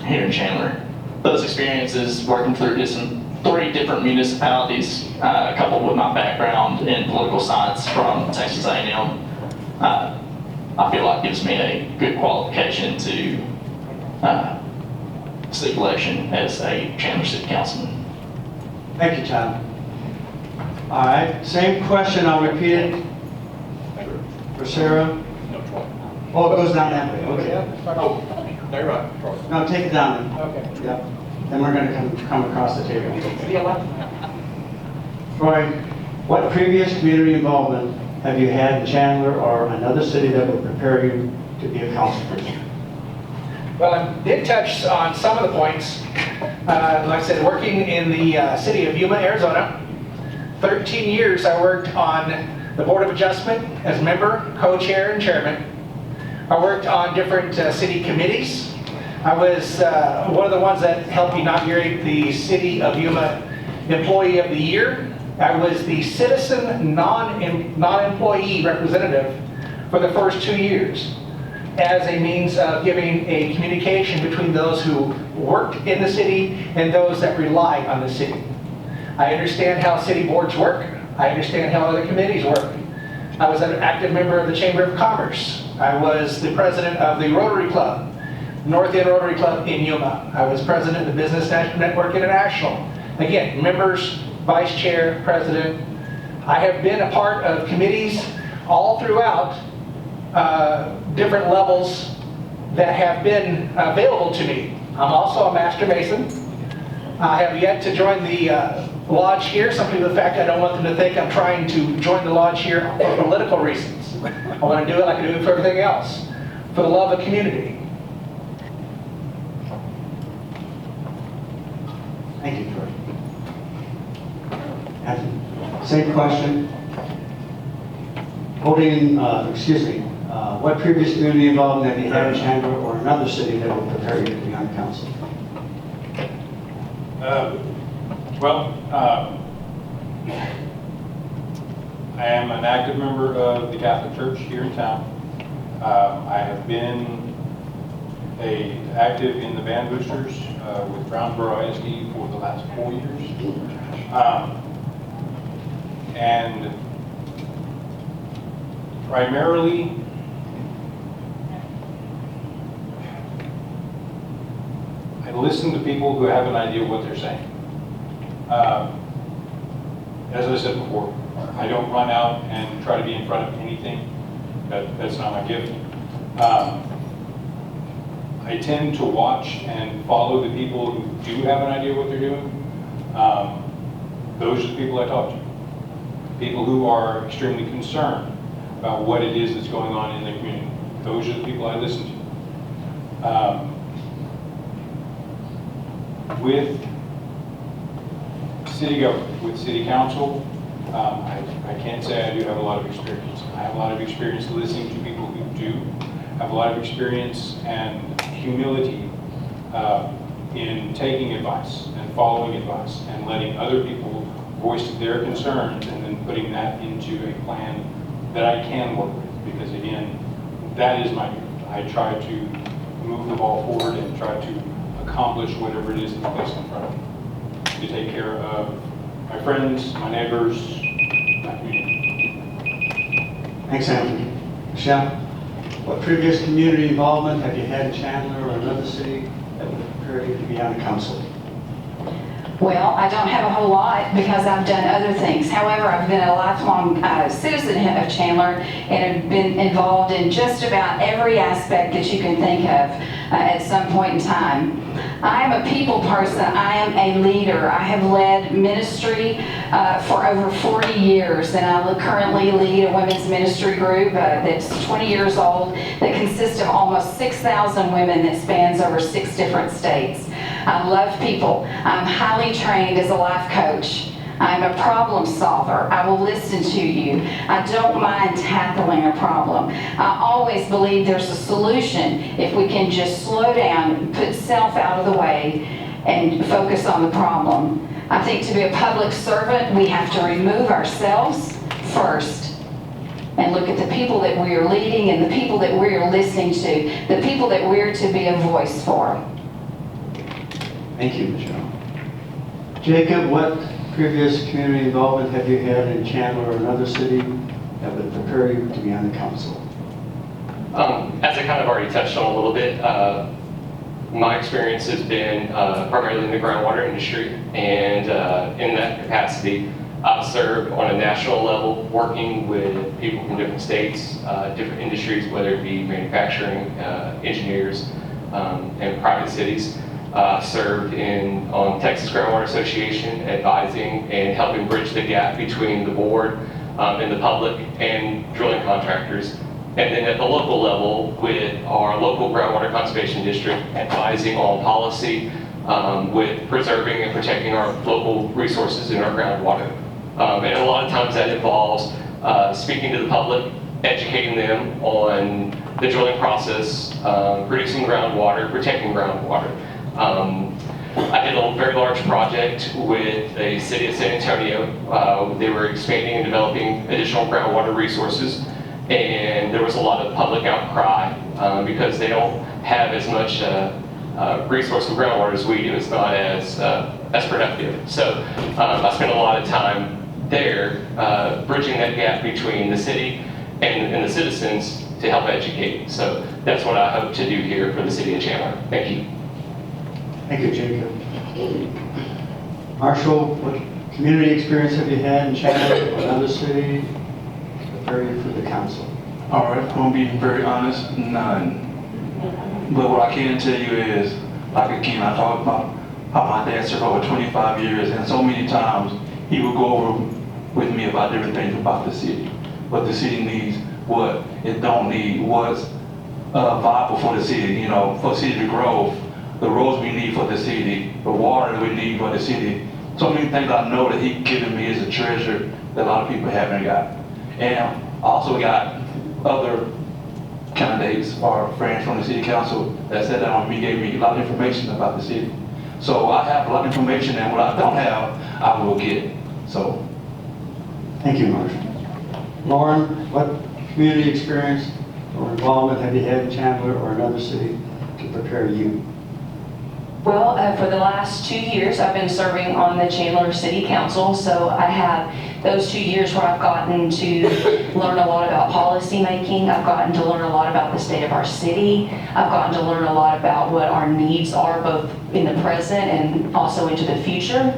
here in Chandler. Those experiences working through just 3 different municipalities, coupled with my background in political science from Texas A&M, I feel like gives me a good qualification to seek election as a Chandler City Councilman. Thank you, John. All right, same question, I'll repeat it for Sarah. Oh, it goes down that way, okay. Oh, there, right. No, take it down. Okay. Yep. Then we're gonna come across the table. The 11th. Troy, what previous community involvement have you had in Chandler or another city that would prepare you to be a council person? Well, I did touch on some of the points. Like I said, working in the city of Yuma, Arizona. 13 years I worked on the Board of Adjustment as member, co-chair, and chairman. I worked on different city committees. I was one of the ones that helped inaugurate the City of Yuma Employee of the Year. I was the citizen non-employee representative for the first 2 years as a means of giving a communication between those who worked in the city and those that rely on the city. I understand how city boards work. I understand how other committees work. I was an active member of the Chamber of Commerce. I was the president of the Rotary Club, North End Rotary Club in Yuma. I was president of the Business Network International. Again, members, vice chair, president. I have been a part of committees all throughout different levels that have been available to me. I'm also a master mason. I have yet to join the lodge here, simply for the fact I don't want them to think I'm trying to join the lodge here for political reasons. I want to do it like I do it for everything else, for the love of community. Thank you, Troy. Same question. What previous community involvement have you had in Chandler or another city that will prepare you to be on council? I am an active member of the Catholic Church here in town. I have been active in the Band Boosters with Brownsboro ISD for the last 4 years. And primarily, I listen to people who have an idea what they're saying. As I said before, I don't run out and try to be in front of anything. That's not my gift. I tend to watch and follow the people who do have an idea what they're doing. Those are the people I talk to. People who are extremely concerned about what it is that's going on in their community. Those are the people I listen to. With city government, with city council, I can't say I do have a lot of experience. I have a lot of experience listening to people who do have a lot of experience and humility in taking advice and following advice and letting other people voice their concerns and then putting that into a plan that I can work with. Because again, that is my gift. I try to move the ball forward and try to accomplish whatever it is that's placed in front of me. To take care of my friends, my neighbors, my community. Thanks, Anthony. Michelle, what previous community involvement have you had in Chandler or another city that would prepare you to be on the council? Well, I don't have a whole lot because I've done other things. However, I've been a lifelong citizen of Chandler and have been involved in just about every aspect that you can think of at some point in time. I am a people person. I am a leader. I have led ministry for over 40 years, and I currently lead a women's ministry group that's 20 years old that consists of almost 6,000 women that spans over 6 different states. I love people. I'm highly trained as a life coach. I'm a problem solver. I will listen to you. I don't mind tackling a problem. I always believe there's a solution if we can just slow down, put self out of the way, and focus on the problem. I think to be a public servant, we have to remove ourselves first and look at the people that we are leading and the people that we are listening to, the people that we're to be a voice for. Thank you, Michelle. Jacob, what previous community involvement have you had in Chandler or another city that would prepare you to be on the council? As I kind of already touched on a little bit, my experience has been primarily in the groundwater industry, and in that capacity, I've served on a national level, working with people from different states, different industries, whether it be manufacturing, engineers, and private cities. Served on Texas Groundwater Association, advising and helping bridge the gap between the board and the public and drilling contractors. And then at the local level with our local groundwater conservation district, advising on policy with preserving and protecting our local resources in our groundwater. And a lot of times that involves speaking to the public, educating them on the drilling process, producing groundwater, protecting groundwater. I did a very large project with the city of San Antonio. They were expanding and developing additional groundwater resources, and there was a lot of public outcry because they don't have as much resource of groundwater as we do. It's not as productive. So I spent a lot of time there bridging that gap between the city and the citizens to help educate. So that's what I hope to do here for the city of Chandler. Thank you. Thank you, Jacob. Marshall, what community experience have you had in Chandler or another city to prepare you for the council? All right, I'm gonna be very honest, none. But what I can tell you is, like again, I talked about how my dad served over 25 years, and so many times he would go over with me about different things about the city. What the city needs, what it don't need, what's viable for the city, you know, for the city to grow. The roads we need for the city, the water that we need for the city. So many things I know that He's given me is a treasure that a lot of people haven't got. And I also got other candidates or friends from the city council that sat down with me, gave me a lot of information about the city. So I have a lot of information, and what I don't have, I will get. So. Thank you, Marshall. Lauren, what community experience or involvement have you had in Chandler or another city to prepare you? Well, for the last 2 years, I've been serving on the Chandler City Council, so I have those 2 years where I've gotten to learn a lot about policy making. I've gotten to learn a lot about the state of our city. I've gotten to learn a lot about what our needs are, both in the present and also into the future.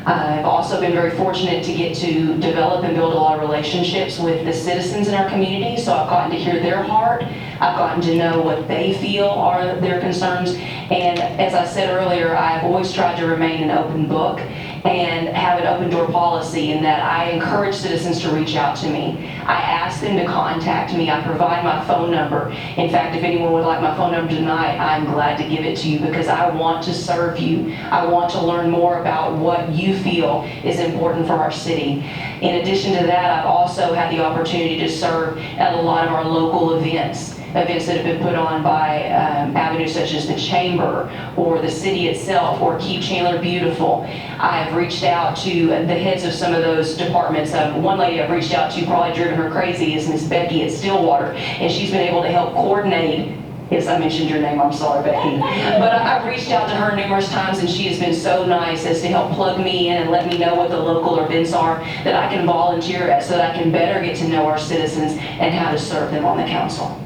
I've also been very fortunate to get to develop and build a lot of relationships with the citizens in our community, so I've gotten to hear their heart. I've gotten to know what they feel are their concerns, and as I said earlier, I've always tried to remain an open book and have an open door policy in that I encourage citizens to reach out to me. I ask them to contact me. I provide my phone number. In fact, if anyone would like my phone number tonight, I'm glad to give it to you because I want to serve you. I want to learn more about what you feel is important for our city. In addition to that, I've also had the opportunity to serve at a lot of our local events that have been put on by avenues such as the Chamber or the city itself or Keep Chandler Beautiful. I've reached out to the heads of some of those departments. One lady I've reached out to, probably driven her crazy, is Miss Becky at Stillwater, and she's been able to help coordinate. Yes, I mentioned your name, I'm sorry, Becky. But I've reached out to her numerous times, and she has been so nice as to help plug me in and let me know what the local events are that I can volunteer at so that I can better get to know our citizens and how to serve them on the council.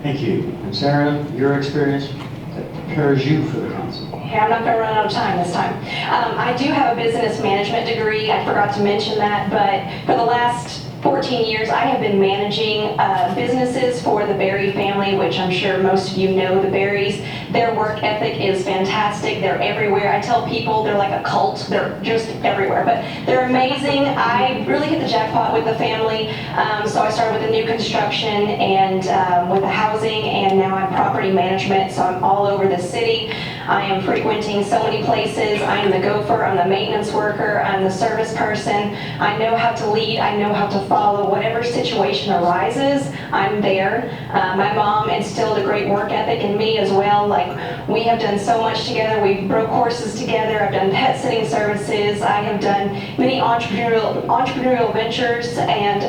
Thank you. And Sarah, your experience that prepares you for the council? Okay, I'm not going to run out of time this time. I do have a business management degree. I forgot to mention that, but for the last 14 years, I have been managing businesses for the Berry family, which I'm sure most of you know the Berries. Their work ethic is fantastic. They're everywhere. I tell people they're like a cult. They're just everywhere, but they're amazing. I really hit the jackpot with the family. So I started with the new construction and with the housing, and now I'm property management, so I'm all over the city. I am frequenting so many places. I am the gopher, I'm the maintenance worker, I'm the service person. I know how to lead, I know how to follow. Whatever situation arises, I'm there. My mom instilled a great work ethic in me as well. Like, we have done so much together. We broke horses together. I've done pet sitting services. I have done many entrepreneurial ventures, and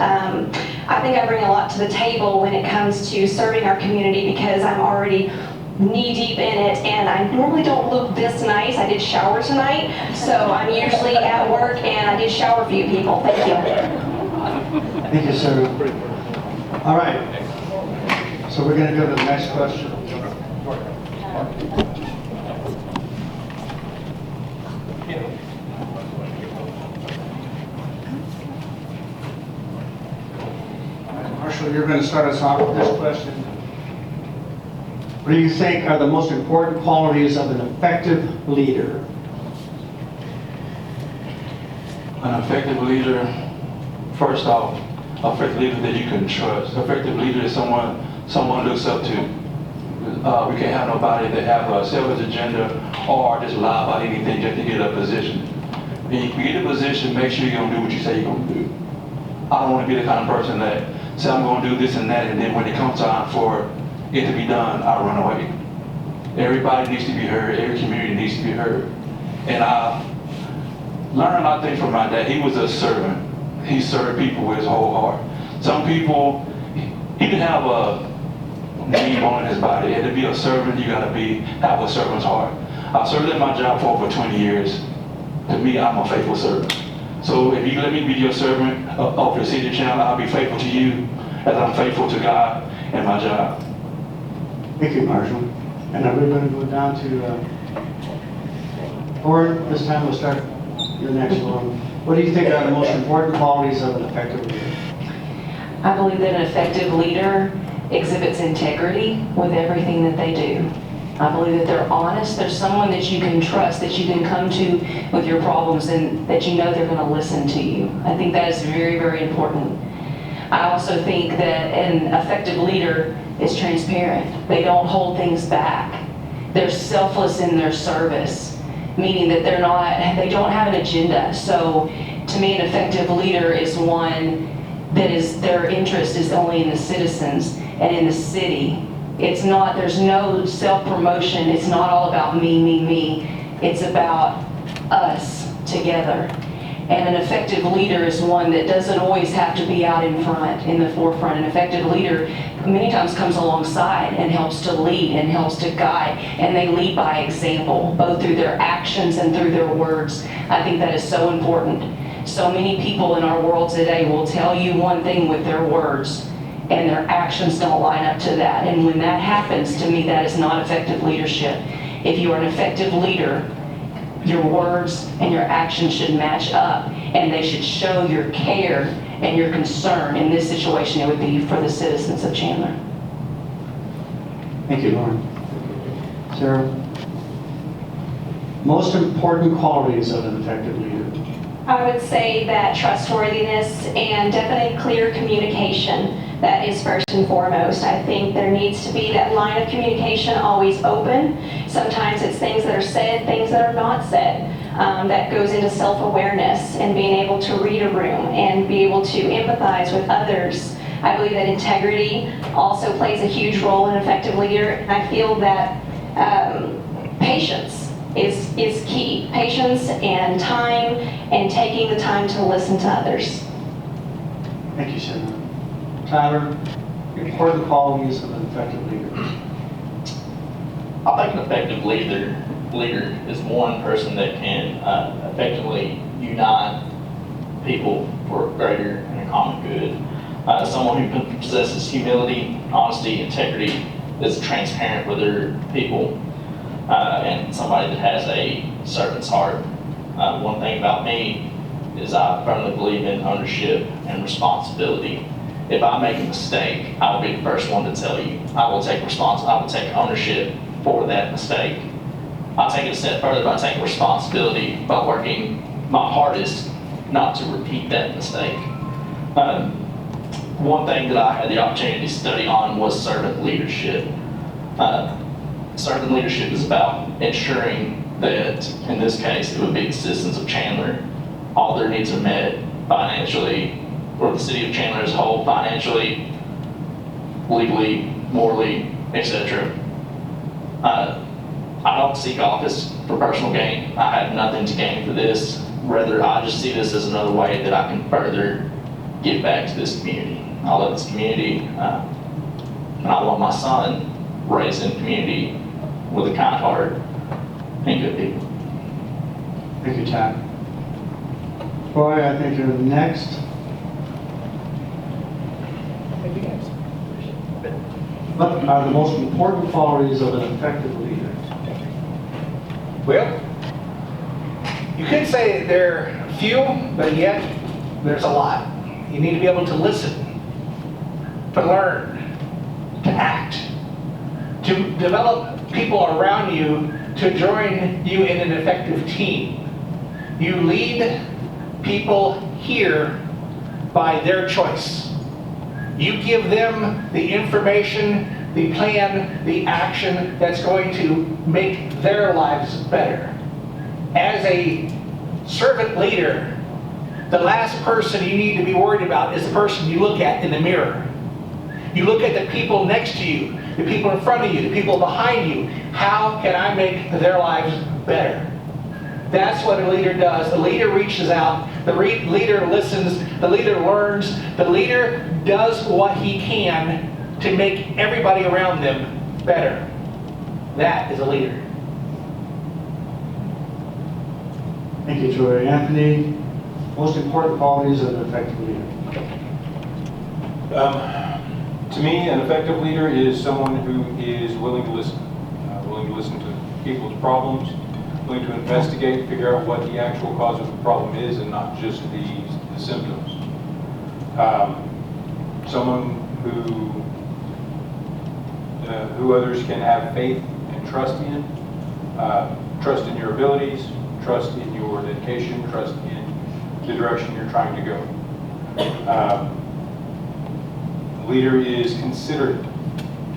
I think I bring a lot to the table when it comes to serving our community because I'm already knee deep in it, and I normally don't look this nice. I did shower tonight, so I'm usually at work, and I did shower for you people. Thank you. Thank you, sir. All right. So we're going to go to the next question. Marshall, you're going to start us off with this question. What do you think are the most important qualities of an effective leader? An effective leader, first off, an effective leader that you can trust. An effective leader is someone looks up to. We can't have nobody that have a selfish agenda or just lie about anything just to get a position. When you get a position, make sure you're going to do what you say you're going to do. I don't want to be the kind of person that say I'm going to do this and that, and then when it comes time for it to be done, I run away. Everybody needs to be heard. Every community needs to be heard. And I learned a lot of things from my dad. He was a servant. He served people with his whole heart. Some people, he didn't have a name on his body. And to be a servant, you got to have a servant's heart. I served at my job for over 20 years. To me, I'm a faithful servant. So if you let me be your servant of the city of Chandler, I'll be faithful to you as I'm faithful to God and my job. Thank you, Marshall. And now we're going to go down to Lauren. This time we'll start your next one. What do you think are the most important qualities of an effective leader? I believe that an effective leader exhibits integrity with everything that they do. I believe that they're honest. There's someone that you can trust, that you can come to with your problems, and that you know they're going to listen to you. I think that is very, very important. I also think that an effective leader is transparent. They don't hold things back. They're selfless in their service, meaning that they don't have an agenda. So to me, an effective leader is one that their interest is only in the citizens and in the city. There's no self-promotion. It's not all about me, me, me. It's about us together. And an effective leader is one that doesn't always have to be out in front, in the forefront. An effective leader many times comes alongside and helps to lead and helps to guide, and they lead by example, both through their actions and through their words. I think that is so important. So many people in our world today will tell you one thing with their words, and their actions don't line up to that. And when that happens, to me, that is not effective leadership. If you are an effective leader, your words and your actions should match up, and they should show your care and your concern. In this situation, it would be for the citizens of Chandler. Thank you, Lauren. Sarah? Most important qualities of an effective leader? I would say that trustworthiness and definitely clear communication. That is first and foremost. I think there needs to be that line of communication always open. Sometimes it's things that are said, things that are not said. That goes into self-awareness and being able to read a room and be able to empathize with others. I believe that integrity also plays a huge role in an effective leader. And I feel that patience is key. Patience and time, and taking the time to listen to others. Thank you, Sarah. Tyler, important qualities of an effective leader. I think an effective leader is one person that can effectively unite people for a greater and a common good. Someone who possesses humility, honesty, integrity, is transparent with their people. and somebody that has a servant's heart. One thing about me is I firmly believe in ownership and responsibility. If I make a mistake, I will be the first one to tell you. I will take ownership for that mistake. I'll take it a step further by taking responsibility by working my hardest not to repeat that mistake. One thing that I had the opportunity to study on was servant leadership. Servant leadership is about ensuring that, in this case, it would be the citizens of Chandler, all their needs are met financially, or the city of Chandler as a whole, financially, legally, morally, etc. I don't seek office for personal gain. I have nothing to gain for this. Rather, I just see this as another way that I can further give back to this community. I love this community, and I want my son raised in a community with a kind heart and good people. Thank you, Todd. Troy, I think you're next. What are the most important qualities of an effective leader? Well, you could say there are few, but yet there's a lot. You need to be able to listen, to learn, to act, to develop people around you to join you in an effective team. You lead people here by their choice. You give them the information, the plan, the action that's going to make their lives better. As a servant leader, the last person you need to be worried about is the person you look at in the mirror. You look at the people next to you, the people in front of you, the people behind you. How can I make their lives better? That's what a leader does. The leader reaches out, the leader listens, the leader learns, the leader does what he can to make everybody around them better. That is a leader. Thank you, Troy. Anthony, most important qualities of an effective leader? To me, an effective leader is someone who is willing to listen to people's problems, willing to investigate, figure out what the actual cause of the problem is, and not just the symptoms. Someone who others can have faith and trust in your abilities, trust in your dedication, trust in the direction you're trying to go. Leader is considerate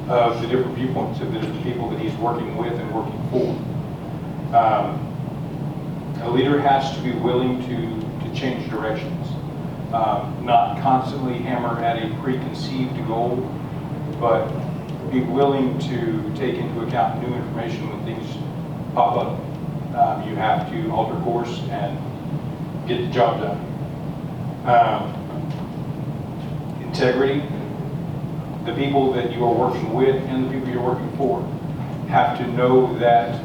of the different viewpoints of the different people that he's working with and working for. A leader has to be willing to change directions, not constantly hammer at a preconceived goal, but be willing to take into account new information when things pop up. You have to alter course and get the job done. Integrity. The people that you are working with and the people you're working for have to know that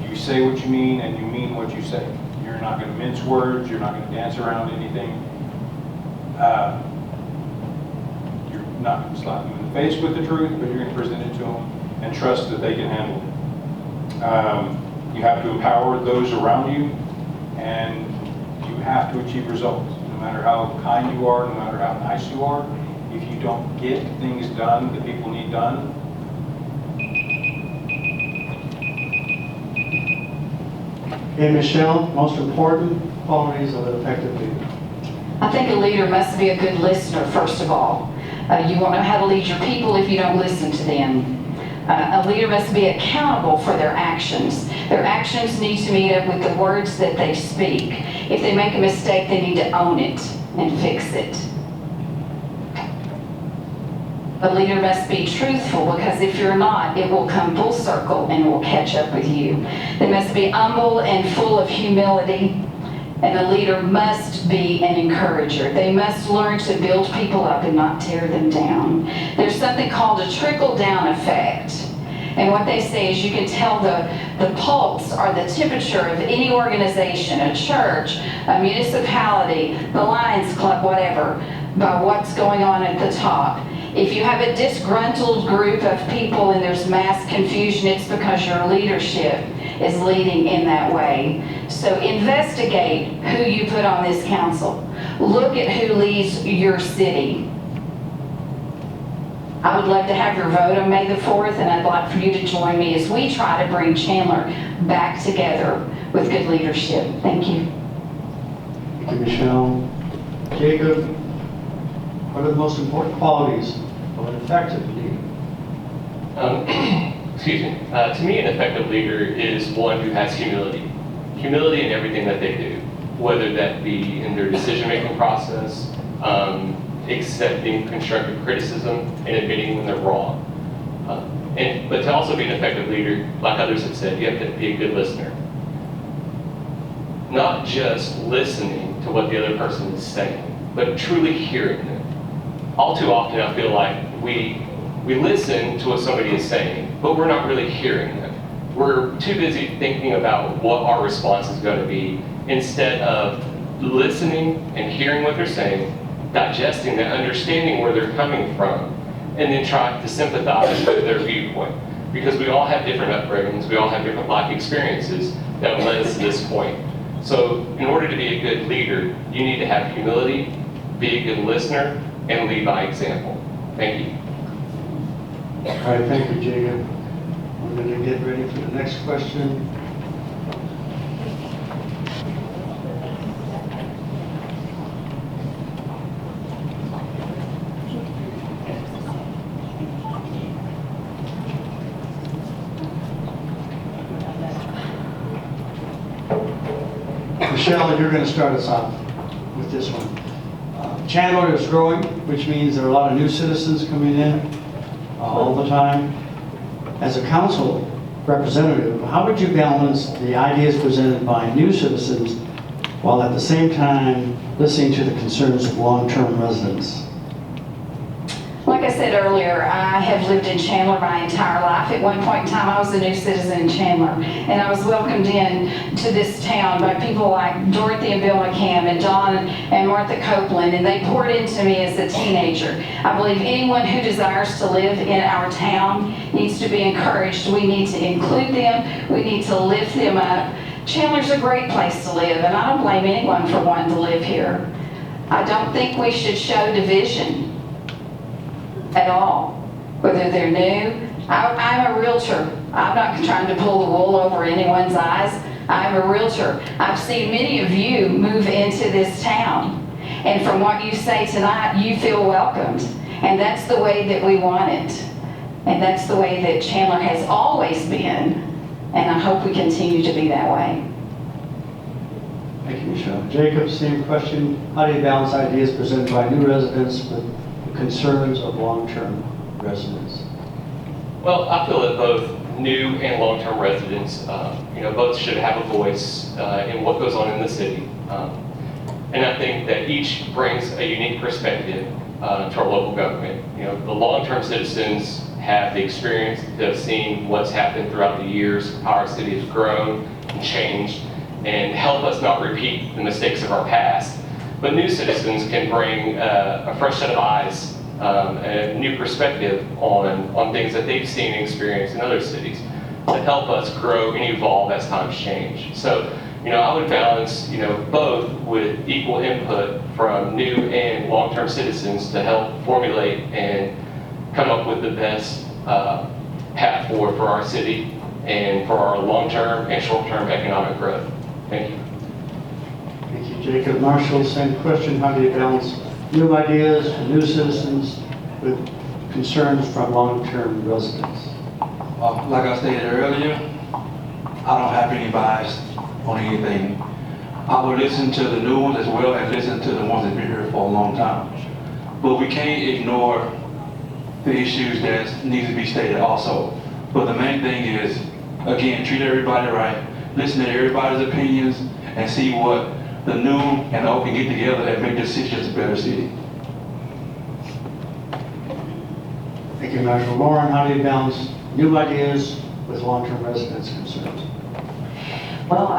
you say what you mean and you mean what you say. You're not going to mince words. You're not going to dance around anything. You're not going to slap them in the face with the truth, but you're going to present it to them and trust that they can handle it. You have to empower those around you, and you have to achieve results. No matter how kind you are, no matter how nice you are, if you don't get things done that people need done, Okay, Michelle, most important qualities of an effective leader? I think a leader must be a good listener, first of all. You won't know how to lead your people if you don't listen to them. A leader must be accountable for their actions. Their actions need to meet up with the words that they speak. If they make a mistake, they need to own it and fix it. A leader must be truthful, because if you're not, it will come full circle and will catch up with you. They must be humble and full of humility. And a leader must be an encourager. They must learn to build people up and not tear them down. There's something called a trickle-down effect. And what they say is you can tell the pulse or the temperature of any organization, a church, a municipality, the Lions Club, whatever, by what's going on at the top. If you have a disgruntled group of people and there's mass confusion, it's because your leadership is leading in that way. So investigate who you put on this council. Look at who leads your city. I would love to have your vote on May the 4th, and I'd like for you to join me as we try to bring Chandler back together with good leadership. Thank you. Thank you, Michelle. Jacob, what are the most important qualities of an effective leader? Excuse me. To me, an effective leader is one who has humility. Humility in everything that they do, whether that be in their decision-making process, accepting constructive criticism, and admitting when they're wrong. But to also be an effective leader, like others have said, you have to be a good listener. Not just listening to what the other person is saying, but truly hearing them. All too often, I feel like we listen to what somebody is saying, but we're not really hearing them. We're too busy thinking about what our response is going to be instead of listening and hearing what they're saying, digesting that, understanding where they're coming from, and then trying to sympathize with their viewpoint. Because we all have different upbringings, we all have different life experiences that led us to this point. So in order to be a good leader, you need to have humility, be a good listener, and lead by example. Thank you. All right, thank you, Jacob. We're going to get ready for the next question. Michelle, you're going to start us off with this one. Chandler is growing, which means there are a lot of new citizens coming in all the time. As a council representative, how would you balance the ideas presented by new citizens while at the same time listening to the concerns of long-term residents? Like I said earlier, I have lived in Chandler my entire life. At one point in time, I was a new citizen in Chandler, and I was welcomed in to this town by people like Dorothy and Bill McCann and Don and Martha Copeland, and they poured into me as a teenager. I believe anyone who desires to live in our town needs to be encouraged. We need to include them. We need to lift them up. Chandler's a great place to live, and I don't blame anyone for wanting to live here. I don't think we should show division at all, whether they're new. I'm a realtor. I'm not trying to pull the wool over anyone's eyes. I'm a realtor. I've seen many of you move into this town, and from what you say tonight, you feel welcomed, and that's the way that we want it, and that's the way that Chandler has always been, and I hope we continue to be that way. Thank you, Michelle. Jacob, same question. How do you balance ideas presented by new residents with concerns of long-term residents? Well, I feel that both new and long-term residents, both should have a voice in what goes on in the city. And I think that each brings a unique perspective to our local government. The long-term citizens have the experience to have seen what's happened throughout the years, how our city has grown and changed, and help us not repeat the mistakes of our past. But new citizens can bring a fresh set of eyes, a new perspective on things that they've seen and experienced in other cities to help us grow and evolve as times change. So, I would balance, both with equal input from new and long-term citizens to help formulate and come up with the best path forward for our city and for our long-term and short-term economic growth. Thank you. Thank you, Jacob. Marshall, same question. How do you balance new ideas from new citizens with concerns from long-term residents? Like I stated earlier, I don't have any bias on anything. I will listen to the new ones as well as listen to the ones that have been here for a long time. But we can't ignore the issues that need to be stated also. But the main thing is, again, treat everybody right, listen to everybody's opinions, and see what the new and the old can get together and make this city just a better city. Thank you, Marshall. Lauren, how do you balance new ideas with long-term residents' concerns? Well,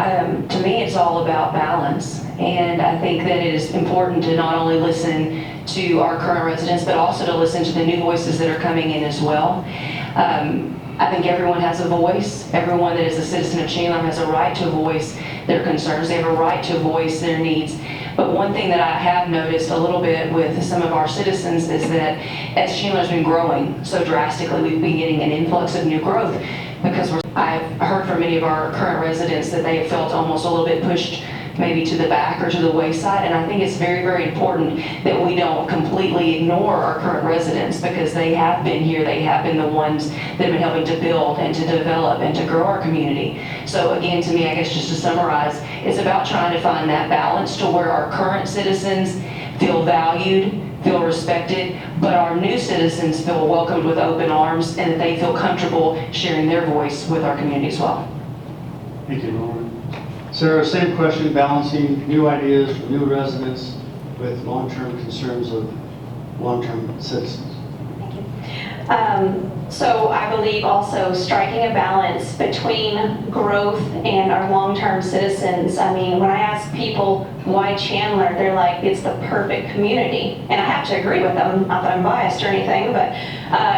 to me, it's all about balance. And I think that it is important to not only listen to our current residents, but also to listen to the new voices that are coming in as well. I think everyone has a voice. Everyone that is a citizen of Chandler has a right to voice their concerns. They have a right to voice their needs. But one thing that I have noticed a little bit with some of our citizens is that as Chandler's been growing so drastically, we've been getting an influx of new growth because I've heard from many of our current residents that they have felt almost a little bit pushed maybe to the back or to the wayside. And I think it's very, very important that we don't completely ignore our current residents because they have been here. They have been the ones that have been helping to build and to develop and to grow our community. So again, to me, I guess just to summarize, it's about trying to find that balance to where our current citizens feel valued, feel respected, but our new citizens feel welcomed with open arms and that they feel comfortable sharing their voice with our community as well. Thank you, Lauren. Sarah, same question, balancing new ideas from new residents with long-term concerns of long-term citizens. So I believe also striking a balance between growth and our long-term citizens. I mean, when I ask people why Chandler, they're like, it's the perfect community. And I have to agree with them, not that I'm biased or anything, but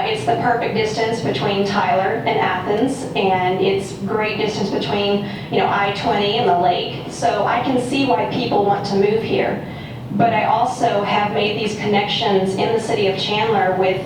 it's the perfect distance between Tyler and Athens, and it's great distance between, I-20 and the lake. So I can see why people want to move here. But I also have made these connections in the city of Chandler with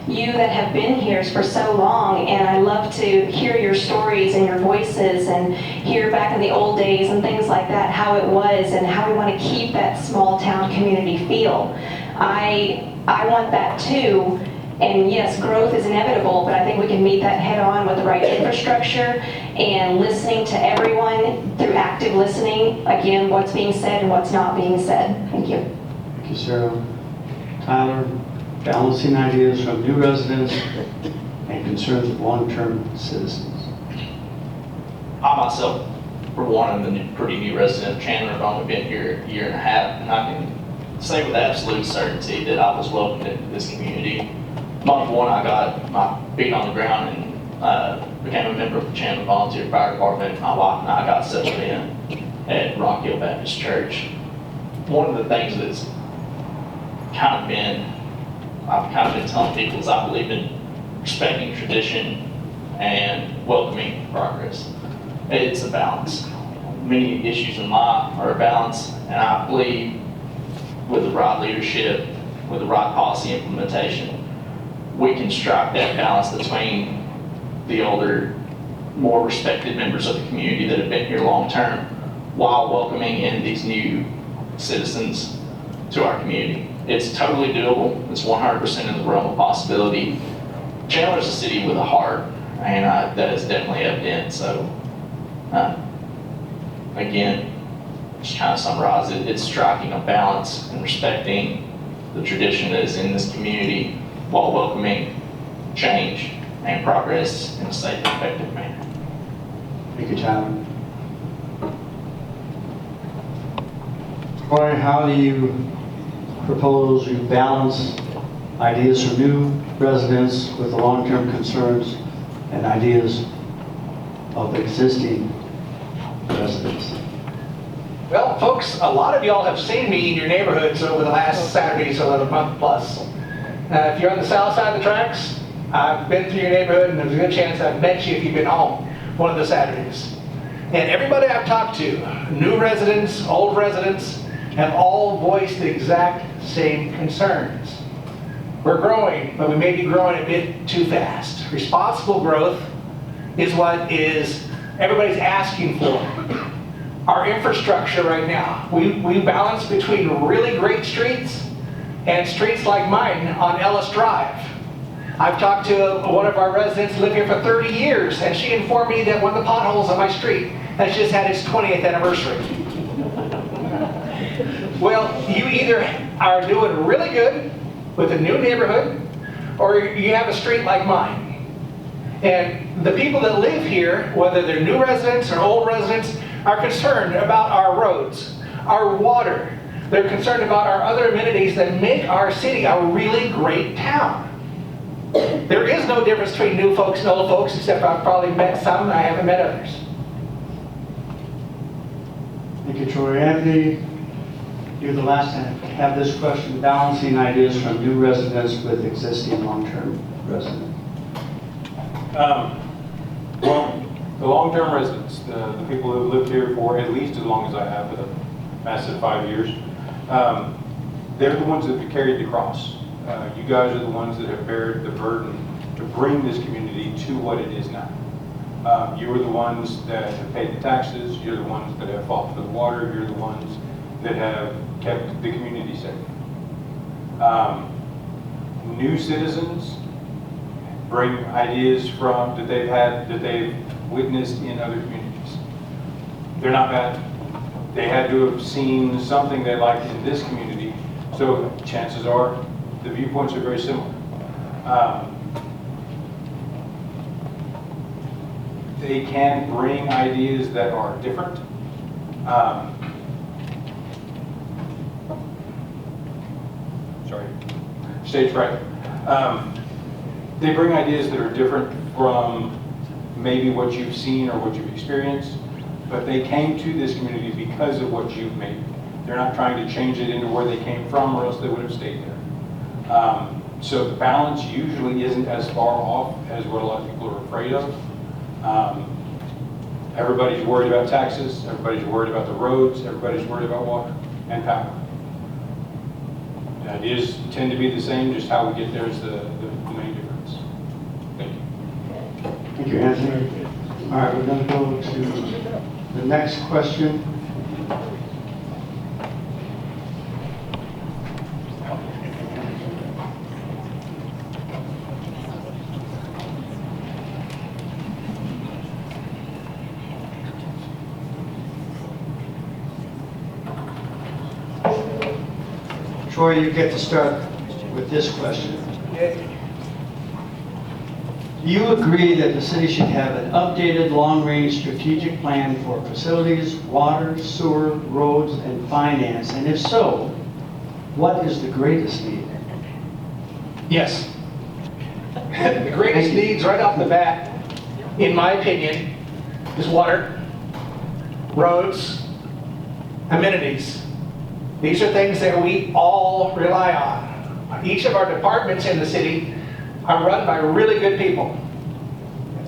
you that have been here for so long, and I love to hear your stories and your voices and hear back in the old days and things like that, how it was and how we want to keep that small town community feel. I want that too, and yes, growth is inevitable, but I think we can meet that head on with the right infrastructure and listening to everyone through active listening, again, what's being said and what's not being said. Thank you. Thank you, Sarah. Tyler, balancing ideas from new residents and concerns of long-term citizens. I myself, for one, am a pretty new resident of Chandler. I've only been here a year and a half, and I can say with absolute certainty that I was welcomed into this community. Month one, I got my feet on the ground and became a member of the Chandler Volunteer Fire Department. My wife and I got settled in at Rock Hill Baptist Church. One of the things that's I've kind of been telling people is I believe in respecting tradition and welcoming progress. It's a balance. Many issues in life are a balance, and I believe with the right leadership, with the right policy implementation, we can strike that balance between the older, more respected members of the community that have been here long term while welcoming in these new citizens to our community. It's totally doable. It's 100% in the realm of possibility. Chandler's a city with a heart, and that is definitely evident. So, again, just kind of summarize it, it's striking a balance and respecting the tradition that is in this community while welcoming change and progress in a safe and effective manner. Thank you, Tyler. Troy, how do you propose you balance ideas from new residents with the long-term concerns and ideas of existing residents? Well, folks, a lot of y'all have seen me in your neighborhoods over the last Saturdays or the month plus. If you're on the south side of the tracks, I've been through your neighborhood, and there's a good chance I've met you if you've been home one of the Saturdays. And everybody I've talked to, new residents, old residents, have all voiced the exact same concerns. We're growing, but we may be growing a bit too fast. Responsible growth is what everybody's asking for. Our infrastructure right now, we balance between really great streets and streets like mine on Ellis Drive. I've talked to one of our residents who lived here for 30 years, and she informed me that one of the potholes on my street has just had its 20th anniversary. Well, you either are doing really good with a new neighborhood, or you have a street like mine. And the people that live here, whether they're new residents or old residents, are concerned about our roads, our water. They're concerned about our other amenities that make our city a really great town. There is no difference between new folks and old folks, except I've probably met some and I haven't met others. Thank you, Troy. Anthony, You're the last to have this question, balancing ideas from new residents with existing long-term residents. Well, the long-term residents, the people who have lived here for at least as long as I have, for the massive 5 years, they're the ones that have carried the cross. You guys are the ones that have bared the burden to bring this community to what it is now. You are the ones that have paid the taxes, you're the ones that have fought for the water, you're the ones that have kept the community safe. New citizens bring ideas from that they've witnessed in other communities. They're not bad. They had to have seen something they liked in this community, so chances are the viewpoints are very similar. They can bring ideas that are different. Sorry, stage fright. They bring ideas that are different from maybe what you've seen or what you've experienced, but they came to this community because of what you've made. They're not trying to change it into where they came from, or else they would have stayed there. So the balance usually isn't as far off as what a lot of people are afraid of. Everybody's worried about taxes, everybody's worried about the roads, everybody's worried about water and power. The ideas tend to be the same, just how we get there is the main difference. Thank you. Thank you, Anthony. All right, we're going to go to the next question. Troy, you get to start with this question. Do you agree that the city should have an updated long-range strategic plan for facilities, water, sewer, roads, and finance? And if so, what is the greatest need? Yes. The greatest needs right off the bat, in my opinion, is water, roads, amenities. These are things that we all rely on. Each of our departments in the city are run by really good people.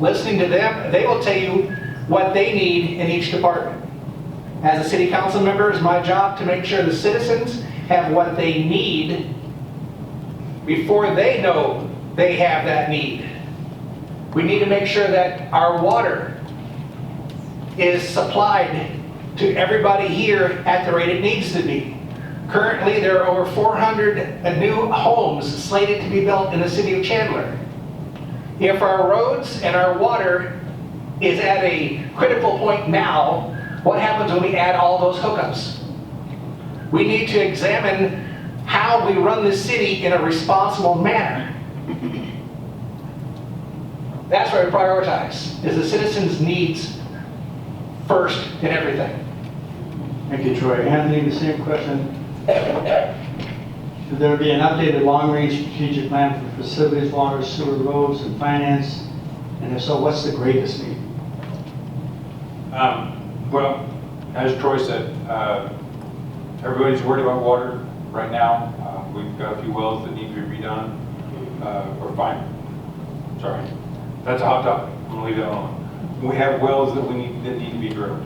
Listening to them, they will tell you what they need in each department. As a city council member, it's my job to make sure the citizens have what they need before they know they have that need. We need to make sure that our water is supplied to everybody here at the rate it needs to be. Currently, there are over 400 new homes slated to be built in the city of Chandler. If our roads and our water is at a critical point now, what happens when we add all those hookups? We need to examine how we run the city in a responsible manner. That's where we prioritize, is the citizens' needs first in everything. Thank you, Troy. Anthony, the same question. Should there be an updated long-range strategic plan for facilities, water, sewer, roads, and finance? And if so, what's the greatest need? Well, as Troy said, everybody's worried about water right now. We've got a few wells that need to be redone, or fine. Sorry, that's a hot topic. I'm gonna leave that alone. We have wells that need to be drilled.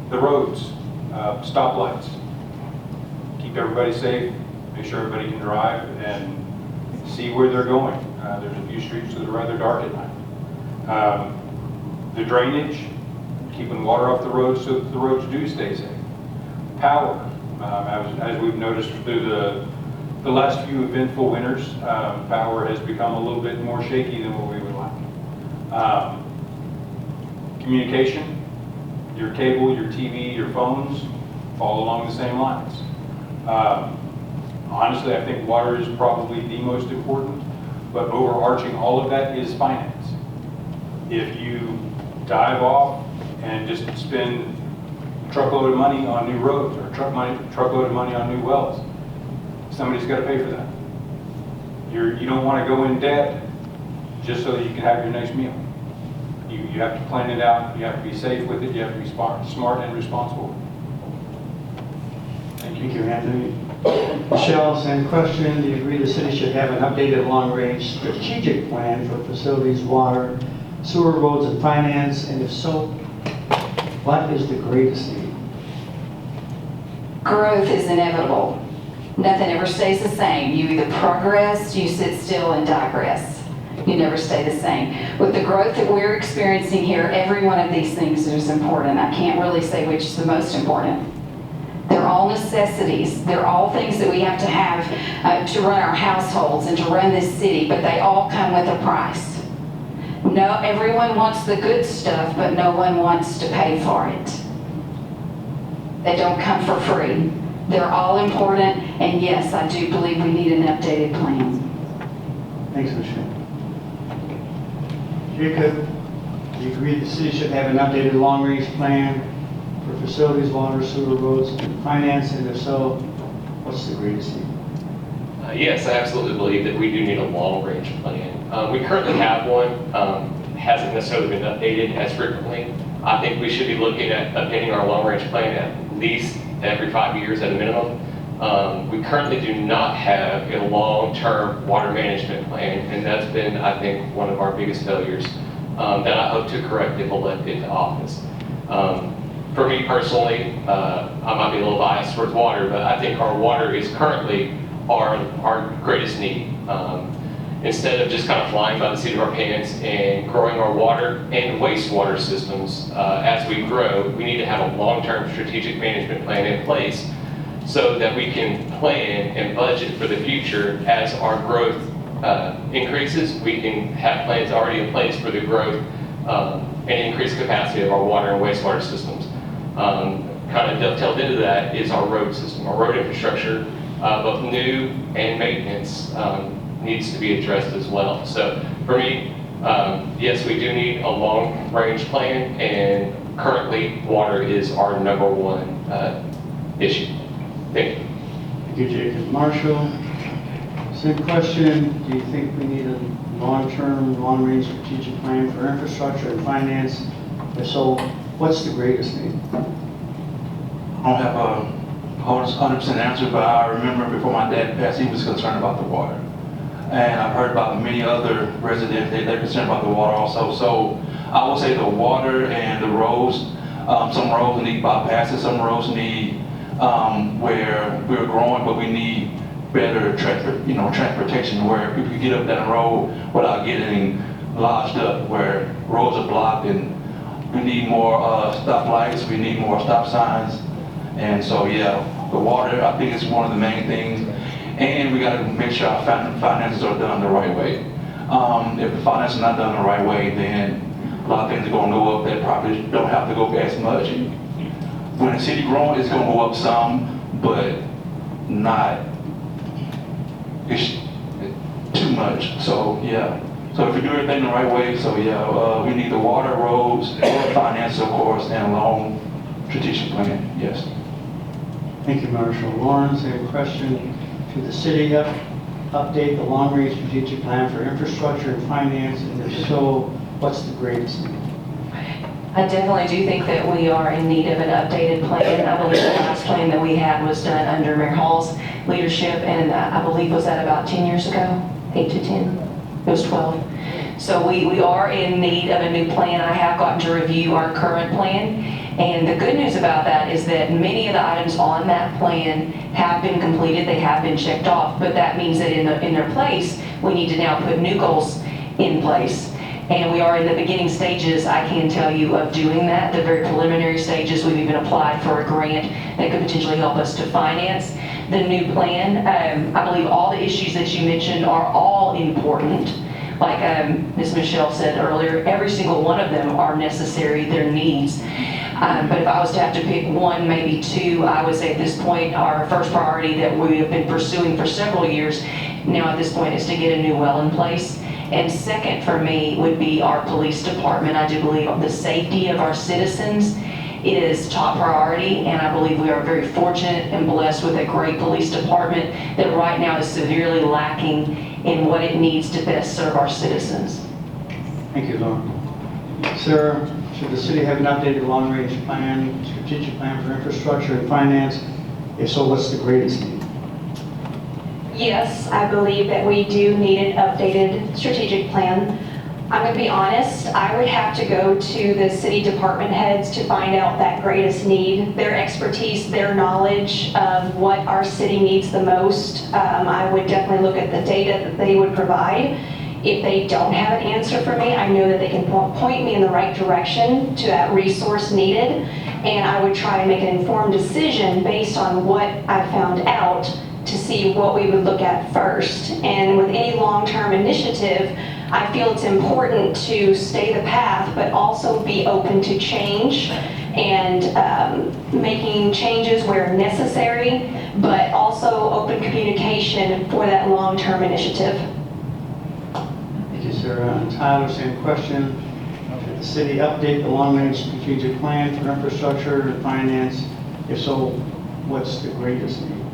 The roads, stoplights, keep everybody safe, make sure everybody can drive and see where they're going. There's a few streets that are rather dark at night. The drainage, keeping water off the roads so that the roads do stay safe. Power, as we've noticed through the last few eventful winters, power has become a little bit more shaky than what we would like. Communication, your cable, your TV, your phones, fall along the same lines. Honestly, I think water is probably the most important, but overarching all of that is finance. If you dive off and just spend a truckload of money on new roads or truckload of money on new wells, somebody's got to pay for that. You don't want to go in debt just so that you can have your next meal. You have to plan it out, you have to be safe with it, you have to be smart and responsible. Thank you, Anthony. Michelle, same question. Do you agree the city should have an updated long-range strategic plan for facilities, water, sewer, roads, and finance? And if so, what is the greatest need? Growth is inevitable. Nothing ever stays the same. You either progress, you sit still and digress. You never stay the same. With the growth that we're experiencing here, every one of these things is important. I can't really say which is the most important. They're all necessities. They're all things that we have to have to run our households and to run this city, but they all come with a price. No, everyone wants the good stuff, but no one wants to pay for it. They don't come for free. They're all important, and yes, I do believe we need an updated plan. Thanks, Michelle. Jacob, do you agree the city should have an updated long-range plan for facilities, water, sewer, roads, and finance? And if so, what's the greatest need? Yes, I absolutely believe that we do need a long-range plan. We currently have one, hasn't necessarily been updated as frequently. I think we should be looking at updating our long-range plan at least every 5 years at a minimum. We currently do not have a long-term water management plan, and that's been, I think, one of our biggest failures that I hope to correct if elected to office. For me personally, I might be a little biased towards water, but I think our water is currently our greatest need. Instead of just kind of flying by the seat of our pants and growing our water and wastewater systems as we grow, we need to have a long-term strategic management plan in place so that we can plan and budget for the future as our growth increases. We can have plans already in place for the growth and increased capacity of our water and wastewater systems. Kind of dovetailed into that is our road system. Our road infrastructure, both new and maintenance, needs to be addressed as well. So for me, yes, we do need a long-range plan, and currently water is our #1 issue. Thank you. Thank you, Jacob. Marshall, same question. Do you think we need a long-term, long-range strategic plan for infrastructure and finance? If so, what's the greatest need? I don't have a 100% answer, but I remember before my dad passed, he was concerned about the water. And I've heard about many other residents, they're concerned about the water also. So I would say the water and the roads, some roads need bypasses, some roads need where we're growing, but we need better transportation where people can get up that road without getting lodged up, where roads are blocked, and we need more stop lights, we need more stop signs. And so, yeah, the water, I think, is one of the main things. And we got to make sure our finances are done the right way. If the finances are not done the right way, then a lot of things are going to go up that probably don't have to go as much. When the city growing, it's going to go up some, but not too much. So, yeah. So if we do everything the right way, so yeah, we need the water, roads, finance, of course, and a long strategic plan, yes. Thank you, Marshall. Lauren, same question. Should the city update the long-range strategic plan for infrastructure and finance? And if so, what's the greatest need? I definitely do think that we are in need of an updated plan. I believe the last plan that we had was done under Mayor Hall's leadership, and I believe was that about 10 years ago? 8 to 10? It was 12. So we are in need of a new plan. I have gotten to review our current plan. And the good news about that is that many of the items on that plan have been completed, they have been checked off, but that means that in their place, we need to now put new goals in place. And we are in the beginning stages, I can tell you, of doing that, the very preliminary stages. We've even applied for a grant that could potentially help us to finance the new plan. I believe all the issues that you mentioned are all important. Like Ms. Michelle said earlier, every single one of them are necessary, they're needs. But if I was to have to pick one, maybe two, I would say at this point, our first priority that we have been pursuing for several years now at this point is to get a new well in place. And second for me would be our police department. I do believe the safety of our citizens is top priority, and I believe we are very fortunate and blessed with a great police department that right now is severely lacking in what it needs to best serve our citizens. Thank you, Lauren. Sarah, should the city have an updated long-range plan, strategic plan for infrastructure and finance? If so, what's the greatest need? Yes, I believe that we do need an updated strategic plan. I'm going to be honest, I would have to go to the city department heads to find out that greatest need, their expertise, their knowledge of what our city needs the most. I would definitely look at the data that they would provide. If they don't have an answer for me, I know that they can point me in the right direction to that resource needed, and I would try and make an informed decision based on what I found out to see what we would look at first. And with any long-term initiative, I feel it's important to stay the path, but also be open to change and making changes where necessary, but also open communication for that long-term initiative. Thank you, Sarah. Tyler, same question. Should the city update the long-range strategic plan for infrastructure and finance? If so, what's the greatest need?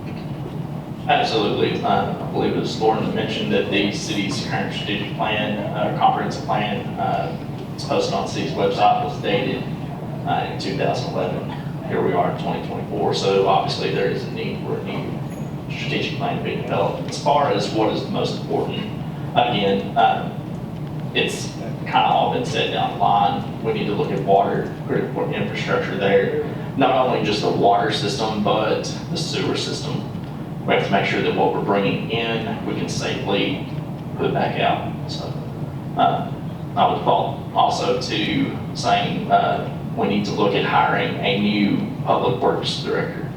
Absolutely. I believe it was Lauren that mentioned that the city's current strategic plan, comprehensive plan, it's posted on the city's website, was dated in 2011. Here we are in 2024, so obviously there is a need for a new strategic plan to be developed. As far as what is the most important, again, it's kind of all been said down the line. We need to look at water, critical infrastructure there, not only just the water system, but the sewer system. We have to make sure that what we're bringing in, we can safely put back out. So I would fall also to saying we need to look at hiring a new public works director.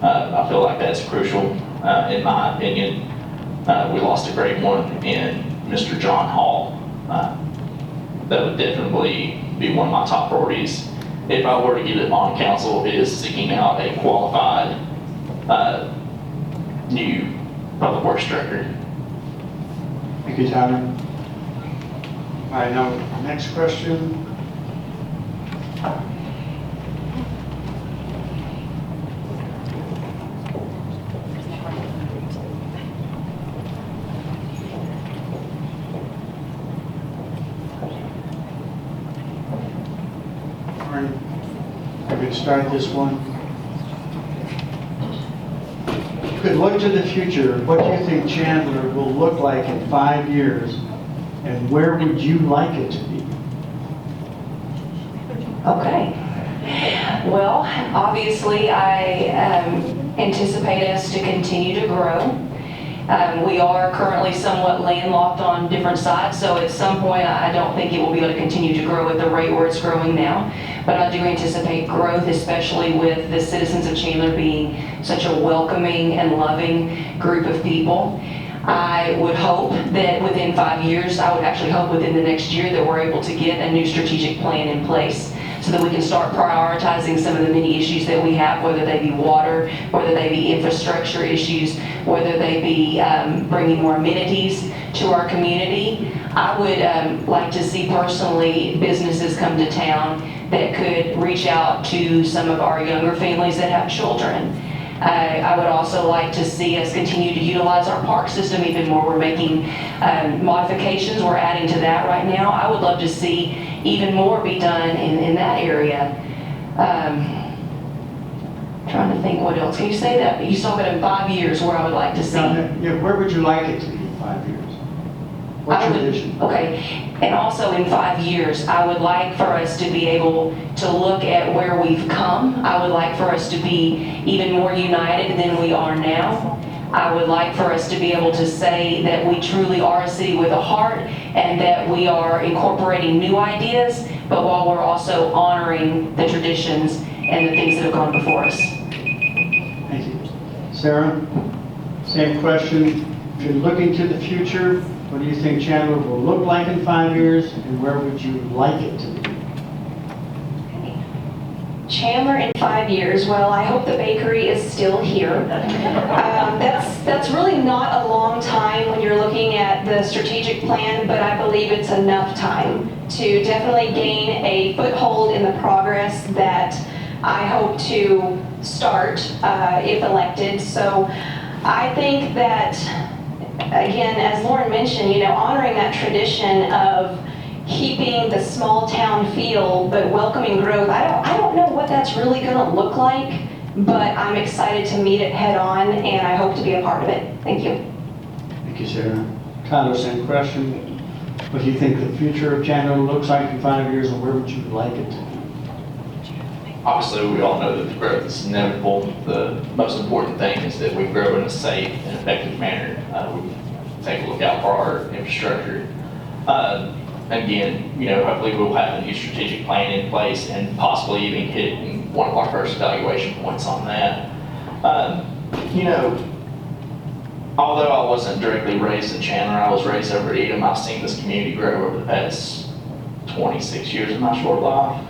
I feel like that's crucial. In my opinion, we lost a great one in Mr. John Hall. That would definitely be one of my top priorities. If I were to get it on council, is seeking out a qualified new public works director. Thank you, Tyler. All right, now, next question. Lauren, I could start this one. Could look to the future, what do you think Chandler will look like in 5 years, and where would you like it to be? Okay. Well, obviously, I anticipate us to continue to grow. We are currently somewhat landlocked on different sides, so at some point, I don't think it will be able to continue to grow at the rate where it's growing now. But I do anticipate growth, especially with the citizens of Chandler being such a welcoming and loving group of people. I would hope that within 5 years, I would actually hope within the next year that we're able to get a new strategic plan in place so that we can start prioritizing some of the many issues that we have, whether they be water, whether they be infrastructure issues, whether they be bringing more amenities to our community. I would like to see personally businesses come to town that could reach out to some of our younger families that have children. I would also like to see us continue to utilize our park system even more. We're making modifications, we're adding to that right now. I would love to see even more be done in that area. Trying to think what else. Can you say that? You saw that in 5 years where I would like to see. Yeah, where would you like it to be in 5 years? What's your vision? Okay, and also in 5 years, I would like for us to be able to look at where we've come. I would like for us to be even more united than we are now. I would like for us to be able to say that we truly are a city with a heart and that we are incorporating new ideas, but while we're also honoring the traditions and the things that have gone before us. Thank you. Sarah, same question. If you're looking to the future, what do you think Chandler will look like in 5 years, and where would you like it to be? Chandler in 5 years, well, I hope the bakery is still here. That's really not a long time when you're looking at the strategic plan, but I believe it's enough time to definitely gain a foothold in the progress that I hope to start if elected. So I think that, again, as Lauren mentioned, honoring that tradition of keeping the small town feel, but welcoming growth. I don't know what that's really going to look like but I'm excited to meet it head on, and I hope to be a part of it. Thank you. Thank you, Sarah. Tyler, same question. What do you think the future of Chandler looks like in 5 years, and where would you like it to be? Obviously, we all know that the growth is inevitable. The most important thing is that we grow in a safe and effective manner. We take a look out for our infrastructure. Again, hopefully we'll have a new strategic plan in place and possibly even hit one of our first evaluation points on that. Although I wasn't directly raised in Chandler, I was raised over at Edom. I've seen this community grow over the past 26 years of my short life.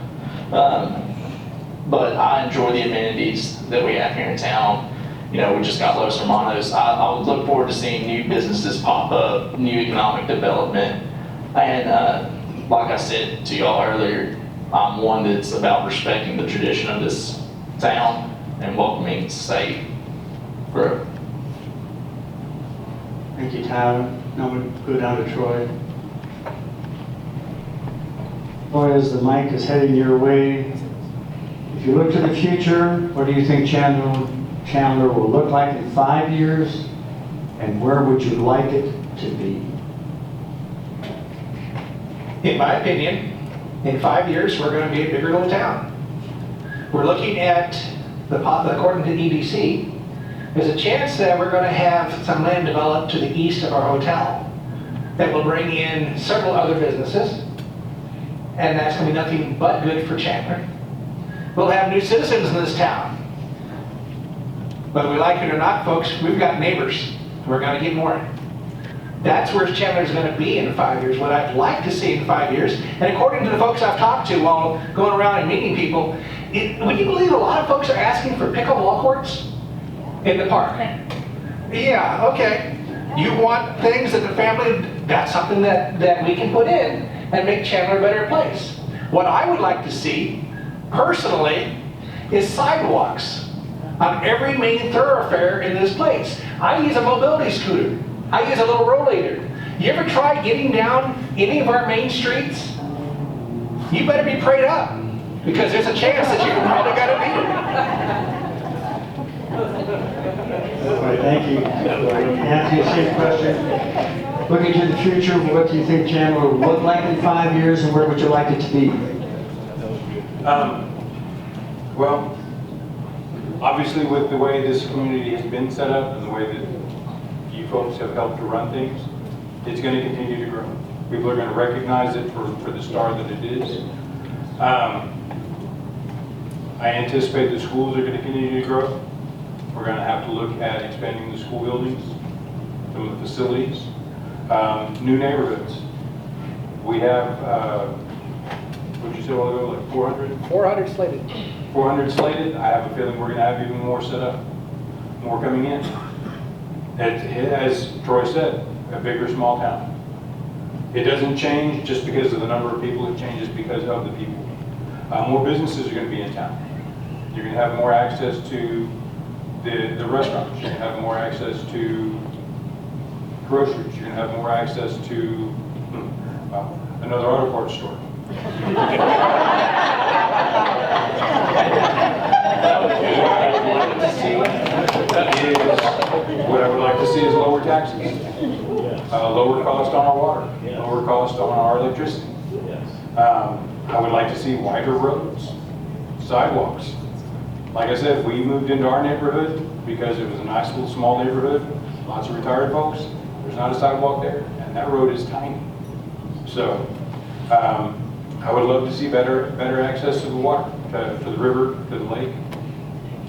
But I enjoy the amenities that we have here in town. We just got Los Hermanos. I would look forward to seeing new businesses pop up, new economic development. And like I said to y'all earlier, I'm one that's about respecting the tradition of this town and welcoming safe growth. Thank you, Tyler. Now we go down to Troy. Troy, as the mic is heading your way, if you look to the future, what do you think Chandler will look like in 5 years, and where would you like it to be? In my opinion, in 5 years, we're going to be a bigger little town. We're looking at, according to EDC, there's a chance that we're going to have some land developed to the east of our hotel that will bring in several other businesses, and that's going to be nothing but good for Chandler. We'll have new citizens in this town. Whether we like it or not, folks, we've got neighbors. We're going to get more. That's where Chandler's going to be in 5 years, what I'd like to see in 5 years. And according to the folks I've talked to while going around and meeting people, would you believe a lot of folks are asking for pickleball courts in the park? Yeah, okay. You want things that the family, that's something that we can put in and make Chandler a better place. What I would like to see, personally, is sidewalks on every main thoroughfare in this place. I use a mobility scooter. I use a little rollator. You ever try getting down any of our main streets? You better be prayed up, because there's a chance that you probably got to need it. All right, thank you. Anthony, same question. Looking to the future, what do you think Chandler will look like in 5 years, and where would you like it to be? Well, obviously with the way this community has been set up and the way that you folks have helped to run things, it's going to continue to grow. People are going to recognize it for the star that it is. I anticipate the schools are going to continue to grow. We're going to have to look at expanding the school buildings, some of the facilities, new neighborhoods. We have, what'd you say a while ago, like 400? 400 slated. 400 slated. I have a feeling we're going to have even more set up, more coming in. As Troy said, a big or small town. It doesn't change just because of the number of people, it changes because of the people. More businesses are going to be in town. You're going to have more access to the restaurants. You're going to have more access to groceries. You're going to have more access to another auto parts store. What I would like to see is lower taxes, lower cost on our water, lower cost on our electricity. I would like to see wider roads, sidewalks. Like I said, we moved into our neighborhood because it was a nice little small neighborhood, lots of retired folks. There's not a sidewalk there, and that road is tiny. So I would love to see better access to the water, to the river, to the lake.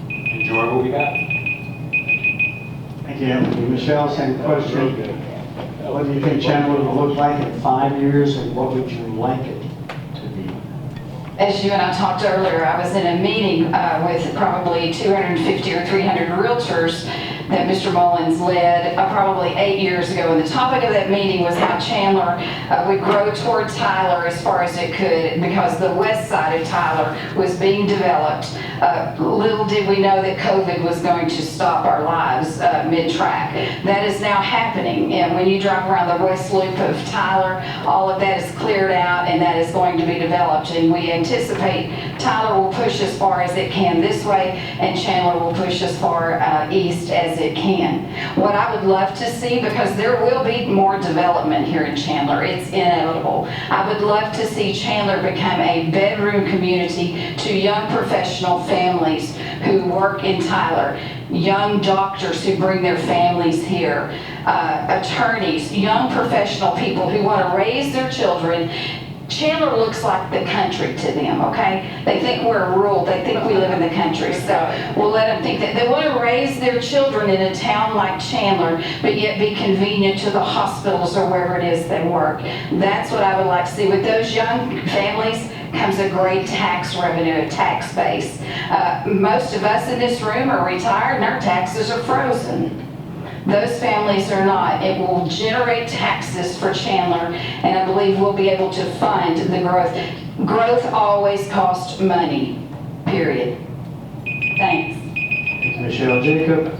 Enjoy what we have. Thank you, Anthony. Michelle, same question. What do you think Chandler will look like in 5 years, and what would you like it to be? As you and I talked earlier, I was in a meeting with probably 250 or 300 realtors that Mr. Mullins led probably 8 years ago. And the topic of that meeting was how Chandler would grow toward Tyler as far as it could, because the west side of Tyler was being developed. Little did we know that COVID was going to stop our lives mid-track. That is now happening. And when you drive around the west loop of Tyler, all of that is cleared out, and that is going to be developed. And we anticipate Tyler will push as far as it can this way, and Chandler will push as far east as it can. What I would love to see, because there will be more development here in Chandler, it's inevitable. I would love to see Chandler become a bedroom community to young professional families who work in Tyler, young doctors who bring their families here, attorneys, young professional people who want to raise their children. Chandler looks like the country to them, okay? They think we're rural, they think we live in the country, so we'll let them think that. They want to raise their children in a town like Chandler, but yet be convenient to the hospitals or wherever it is they work. That's what I would like to see. With those young families comes a great tax revenue, a tax base. Most of us in this room are retired and our taxes are frozen. Those families are not. It will generate taxes for Chandler, and I believe we'll be able to fund the growth. Growth always costs money, period. Thanks. Thank you, Michelle. Jacob,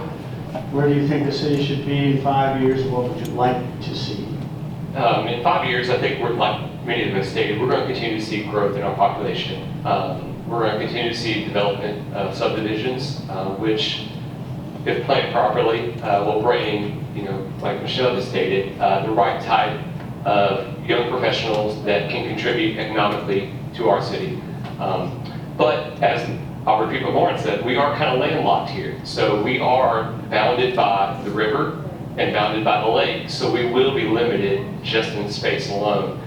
where do you think the city should be in 5 years? What would you like to see? In 5 years, I think we're, like many of us stated, we're going to continue to see growth in our population. We're going to continue to see development of subdivisions, which, if planned properly, will bring, like Michelle just stated, the right type of young professionals that can contribute economically to our city. But as I'll repeat what Lauren said, we are kind of landlocked here. So we are bounded by the river and bounded by the lake. So we will be limited just in space alone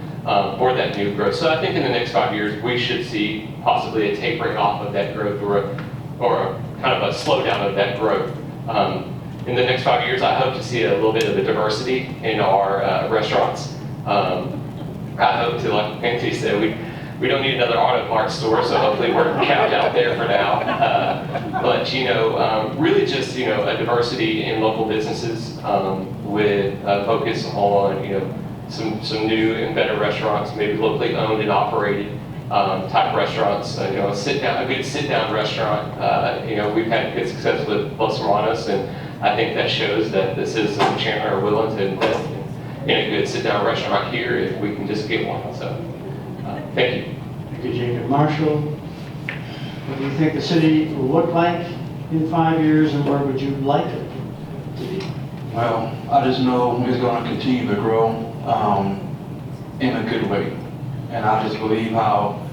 for that new growth. So I think in the next 5 years, we should see possibly a tapering off of that growth or a kind of a slowdown of that growth. In the next 5 years, I hope to see a little bit of a diversity in our restaurants. I hope to, like Anthony said, we don't need another auto parts store, so hopefully we're capped out there for now. But really just a diversity in local businesses with a focus on some new and better restaurants, maybe locally owned and operated type restaurants. A good sit-down restaurant. We've had good success with Los Hermanos, and I think that shows that the citizens of Chandler are willing to invest in a good sit-down restaurant here if we can just get one. So, thank you. Thank you, Jacob. Marshall, what do you think the city will look like in 5 years, and where would you like it to be? Well, I just know it's going to continue to grow in a good way. And I just believe how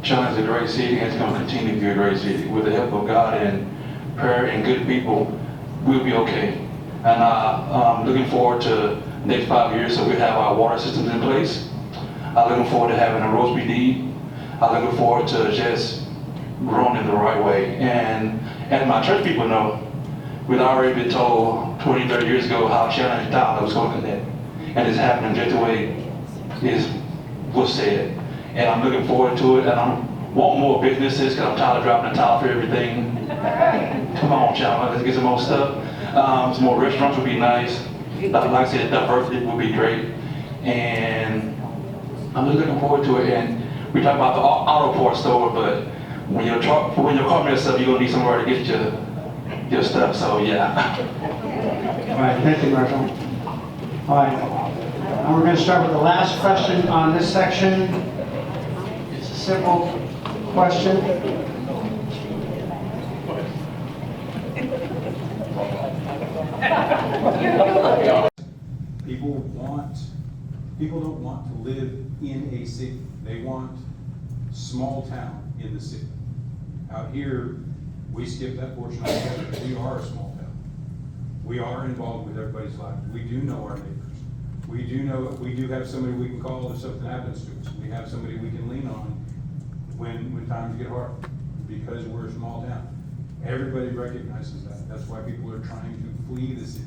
Chandler is a great city, and it's going to continue to be a great city. With the help of God and prayer and good people, we'll be okay. And I'm looking forward to the next 5 years, so we have our water systems in place. I'm looking forward to having a roads we need. I'm looking forward to just growing in the right way. And as my church people know, we'd already been told 20, 30 years ago how Chandler and Tyler was going to connect. And it's happening just the way it was said. And I'm looking forward to it, and I want more businesses, because I'm tired of dropping the towel for everything. Come on, Chandler, let's get some more stuff. Some more restaurants would be nice. Like I said, diversity would be great. And I'm just looking forward to it. And we talk about the auto parts store, but when your car messes up, you're gonna need somewhere to get your stuff. So yeah. All right, thank you, Marshall. All right, now we're going to start with the last question on this section. It's a simple question. People don't want to live in a city. They want small town in the city. Out here, we skip that portion altogether. We are a small town. We are involved with everybody's lives. We do know our neighbors. We do have somebody we can call if something happens to us. We have somebody we can lean on when times get hard, because we're a small town. Everybody recognizes that. That's why people are trying to flee the cities.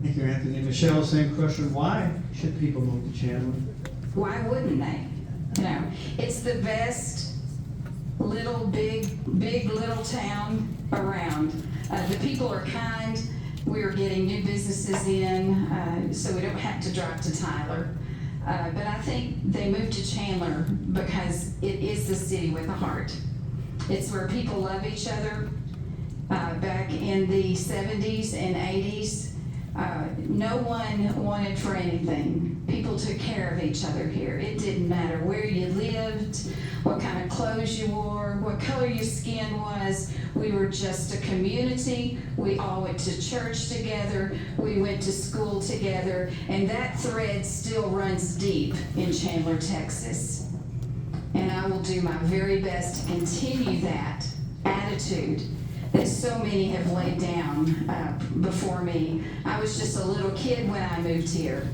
Thank you, Anthony. Michelle, same question. Why should people move to Chandler? Why wouldn't they? It's the best big little town around. The people are kind. We are getting new businesses in, so we don't have to drive to Tyler. But I think they moved to Chandler because it is the city with a heart. It's where people love each other. Back in the 70s and 80s, No one wanted for anything. People took care of each other here. It didn't matter where you lived, what kind of clothes you wore, what color your skin was. We were just a community. We all went to church together. We went to school together. And that thread still runs deep in Chandler, Texas. And I will do my very best to continue that attitude that so many have laid down before me. I was just a little kid when I moved here.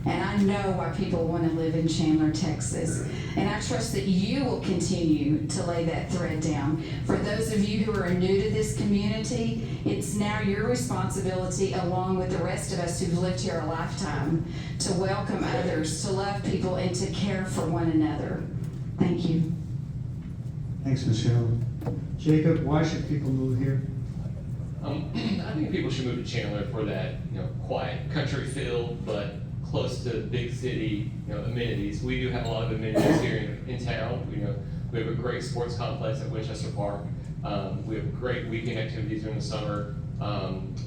And I know why people want to live in Chandler, Texas. And I trust that you will continue to lay that thread down. For those of you who are new to this community, it's now your responsibility, along with the rest of us who've lived here a lifetime, to welcome others, to love people, and to care for one another. Thank you. Thanks, Michelle. Jacob, why should people move here? I think people should move to Chandler for that, quiet country feel, but close to big city, amenities. We do have a lot of amenities here in town. We have a great sports complex at Winchester Park. We have great weekend activities during the summer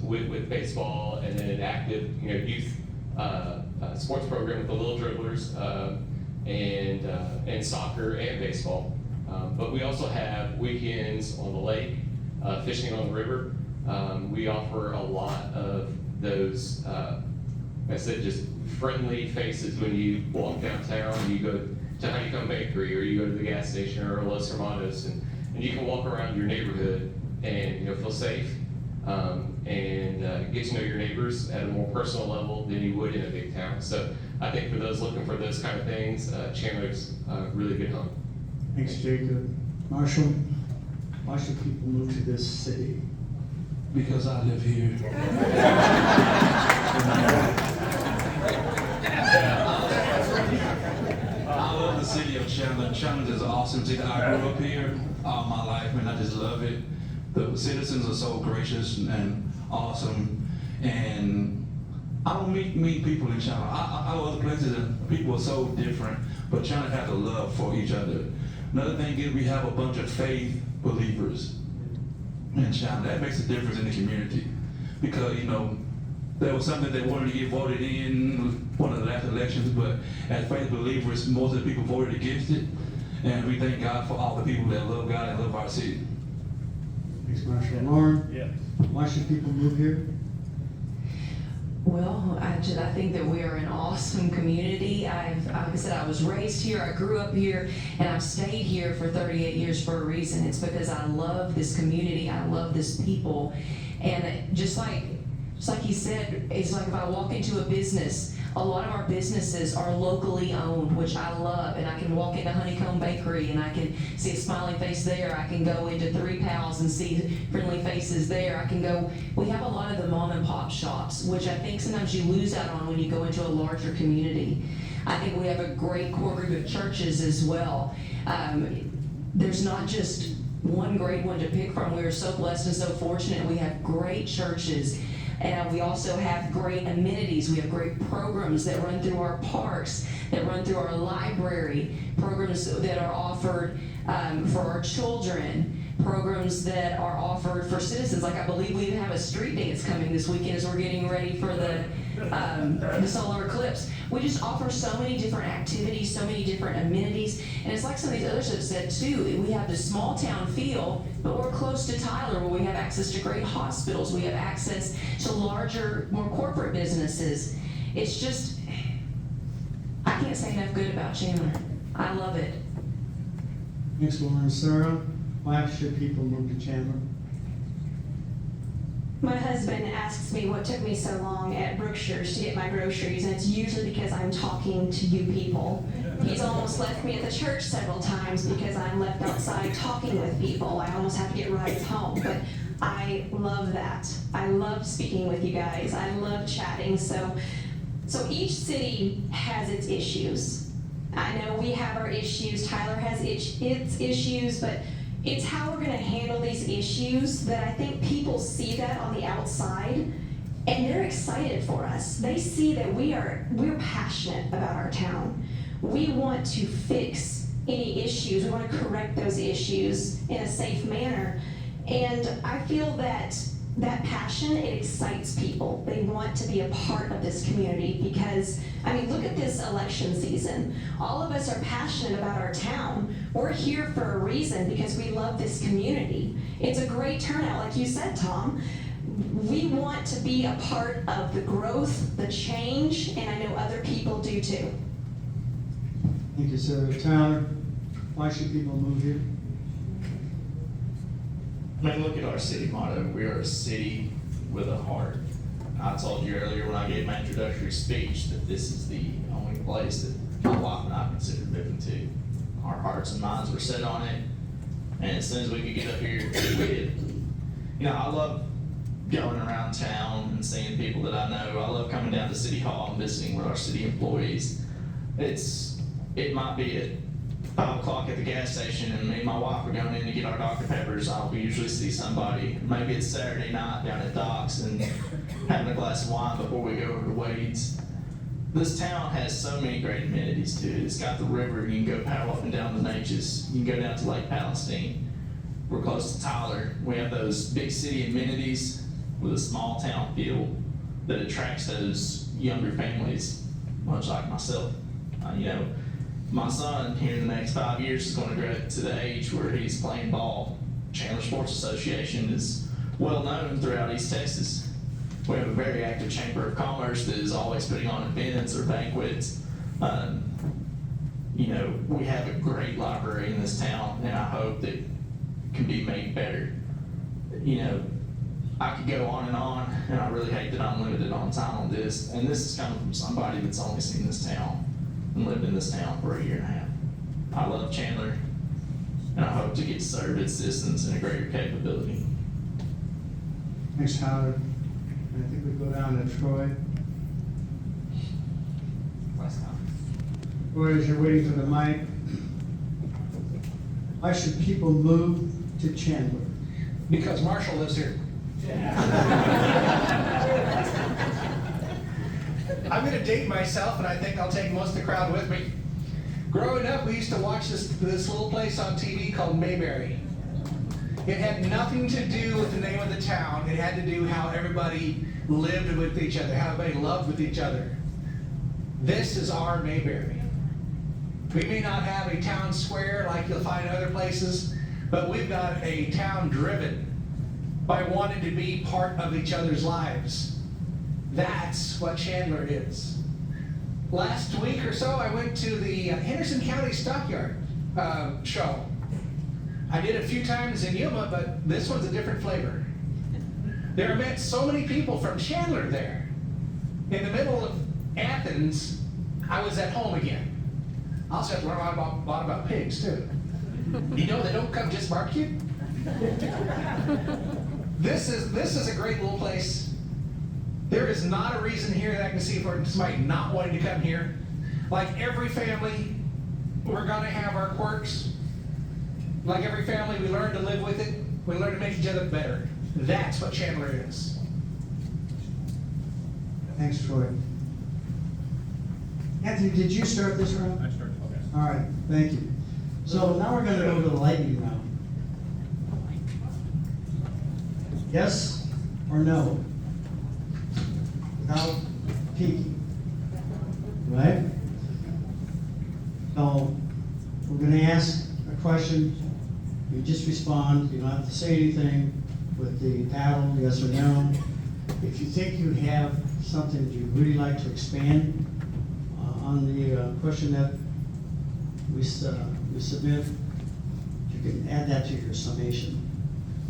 with baseball, and then an active, youth sports program with the Little Dribblers and soccer and baseball. But we also have weekends on the lake, fishing on the river. We offer a lot of those, I said, just friendly faces when you walk downtown. You go to Honeycomb Bakery, or you go to the gas station, or Los Hermanos, and you can walk around your neighborhood and feel safe and get to know your neighbors at a more personal level than you would in a big town. So I think for those looking for those kind of things, Chandler's a really good home. Thanks, Jacob. Marshall, why should people move to this city? Because I live here. I love the city of Chandler. Chandler is an awesome city. I grew up here all my life, and I just love it. The citizens are so gracious and awesome, and I don't meet people in Chandler. I love other places and people are so different, but Chandler has a love for each other. Another thing is we have a bunch of faith believers in Chandler. That makes a difference in the community, because there was something they wanted to get voted in one of the last elections, but as faith believers, most of the people voted against it, and we thank God for all the people that love God and love our city. Thanks, Marshall. Lauren? Yes. Why should people move here? Well, I think that we are an awesome community. Like I said, I was raised here, I grew up here, and I've stayed here for 38 years for a reason. It's because I love this community, I love this people. And just like he said, it's like if I walk into a business, a lot of our businesses are locally owned, which I love, and I can walk into Honeycomb Bakery and I can see a smiling face there. I can go into Three Pals and see friendly faces there. We have a lot of the mom and pop shops, which I think sometimes you lose out on when you go into a larger community. I think we have a great core group of churches as well. There's not just one great one to pick from. We are so blessed and so fortunate. We have great churches. And we also have great amenities. We have great programs that run through our parks, that run through our library, programs that are offered for our children, programs that are offered for citizens. Like I believe we even have a street dance coming this weekend as we're getting ready for the solar eclipse. We just offer so many different activities, so many different amenities. And it's like some of these others have said too, we have this small town feel, but we're close to Tyler where we have access to great hospitals. We have access to larger, more corporate businesses. It's just, I can't say enough good about Chandler. I love it. Thanks, Lauren. Sarah, why should people move to Chandler? My husband asks me what took me so long at Brookshire's to get my groceries, and it's usually because I'm talking to you people. He's almost left me at the church several times because I'm left outside talking with people. I almost have to get rides home, but I love that. I love speaking with you guys. I love chatting. So each city has its issues. I know we have our issues. Tyler has its issues, but it's how we're going to handle these issues that I think people see that on the outside, and they're excited for us. They see that we're passionate about our town. We want to fix any issues. We want to correct those issues in a safe manner. And I feel that that passion, it excites people. They want to be a part of this community because, I mean, look at this election season. All of us are passionate about our town. We're here for a reason because we love this community. It's a great turnout, like you said, Tom. We want to be a part of the growth, the change, and I know other people do too. Thank you, sir. Tyler, why should people move here? I mean, look at our city motto. We are a city with a heart. I told you earlier when I gave my introductory speech that this is the only place that my wife and I considered moving to. Our hearts and minds were set on it, and as soon as we could get up here, we did. You know, I love going around town and seeing people that I know. I love coming down to City Hall and visiting with our city employees. It might be at 5 o'clock at the gas station and me and my wife are going in to get our Dr. Peppers. I'll usually see somebody. Maybe it's Saturday night down at Doc's and having a glass of wine before we go over to Wade's. This town has so many great amenities to it. It's got the river. You can go paddle up and down the Natchez. You can go down to Lake Palestine. We're close to Tyler. We have those big city amenities with a small town feel that attracts those younger families, much like myself. You know, my son here in the next 5 years is going to grow to the age where he's playing ball. Chandler Sports Association is well known throughout East Texas. We have a very active Chamber of Commerce that is always putting on events or banquets. You know, we have a great library in this town, and I hope that it can be made better. You know, I could go on, and I really hate that I'm limited on time on this. And this is coming from somebody that's only seen this town and lived in this town for a year and a half. I love Chandler, and I hope to get to serve its citizens in a greater capability. Thanks, Tyler. And I think we go down to Troy. Troy, as you're waiting for the mic, why should people move to Chandler? Because Marshall lives here. I'm gonna date myself, and I think I'll take most of the crowd with me. Growing up, we used to watch this little place on TV called Mayberry. It had nothing to do with the name of the town. It had to do how everybody lived with each other, how everybody loved with each other. This is our Mayberry. We may not have a town square like you'll find in other places, but we've got a town driven by wanting to be part of each other's lives. That's what Chandler is. Last week or so, I went to the Henderson County Stockyard show. I did it a few times in Yuma, but this one's a different flavor. There met so many people from Chandler there. In the middle of Athens, I was at home again. I also had to learn a lot about pigs, too. You know they don't come just barbecue? This is a great little place. There is not a reason here that I can see for somebody not wanting to come here. Like every family, we're gonna have our quirks. Like every family, we learn to live with it. We learn to make each other better. That's what Chandler is. Thanks, Troy. Anthony, did you start this round? I started, okay. All right, thank you. So now we're gonna go to the lightning round. Yes or no? Without peeking. Right? So we're gonna ask a question. You just respond. You don't have to say anything with the paddle, yes or no. If you think you have something that you'd really like to expand on the question that we submit, you can add that to your summation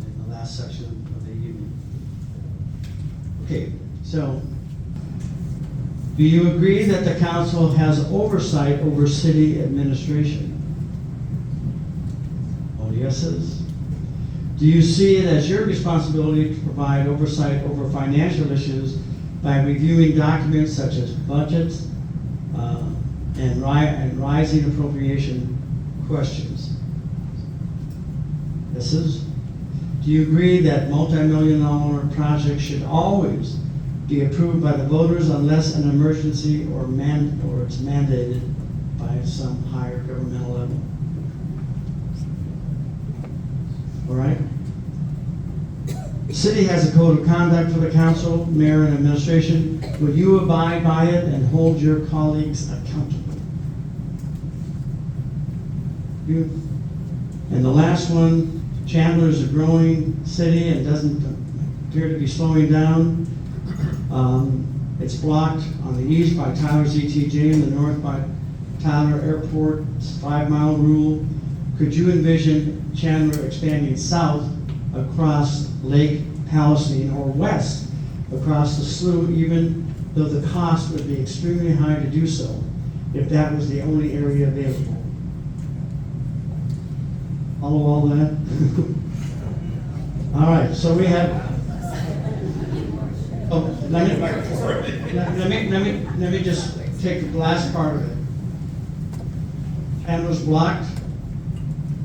in the last section of the evening. Okay, so do you agree that the council has oversight over city administration? All yeses. Do you see it as your responsibility to provide oversight over financial issues by reviewing documents such as budgets and rising appropriation questions? Yeses. Do you agree that multi-million-dollar projects should always be approved by the voters unless an emergency or it's mandated by some higher governmental level? All right? The city has a code of conduct for the council, mayor, and administration. Will you abide by it and hold your colleagues accountable? You. And the last one, Chandler is a growing city and doesn't appear to be slowing down. It's blocked on the east by Tyler's ETJ and the north by Tyler Airport's 5-mile rule. Could you envision Chandler expanding south across Lake Palestine or west across the slough, even though the cost would be extremely high to do so if that was the only area available? Follow all that? All right, so we have, oh, let me just take the last part of it. Chandler's blocked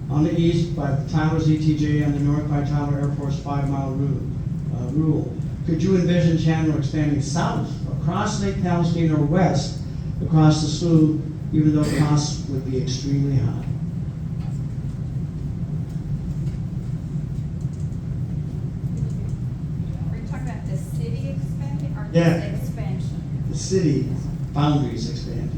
on the east by Tyler's ETJ and the north by Tyler Airport's 5-mile rule. Could you envision Chandler expanding south across Lake Palestine or west across the slough, even though costs would be extremely high? Are you talking about the city expanding or Yeah. just expansion? The city boundaries expanding.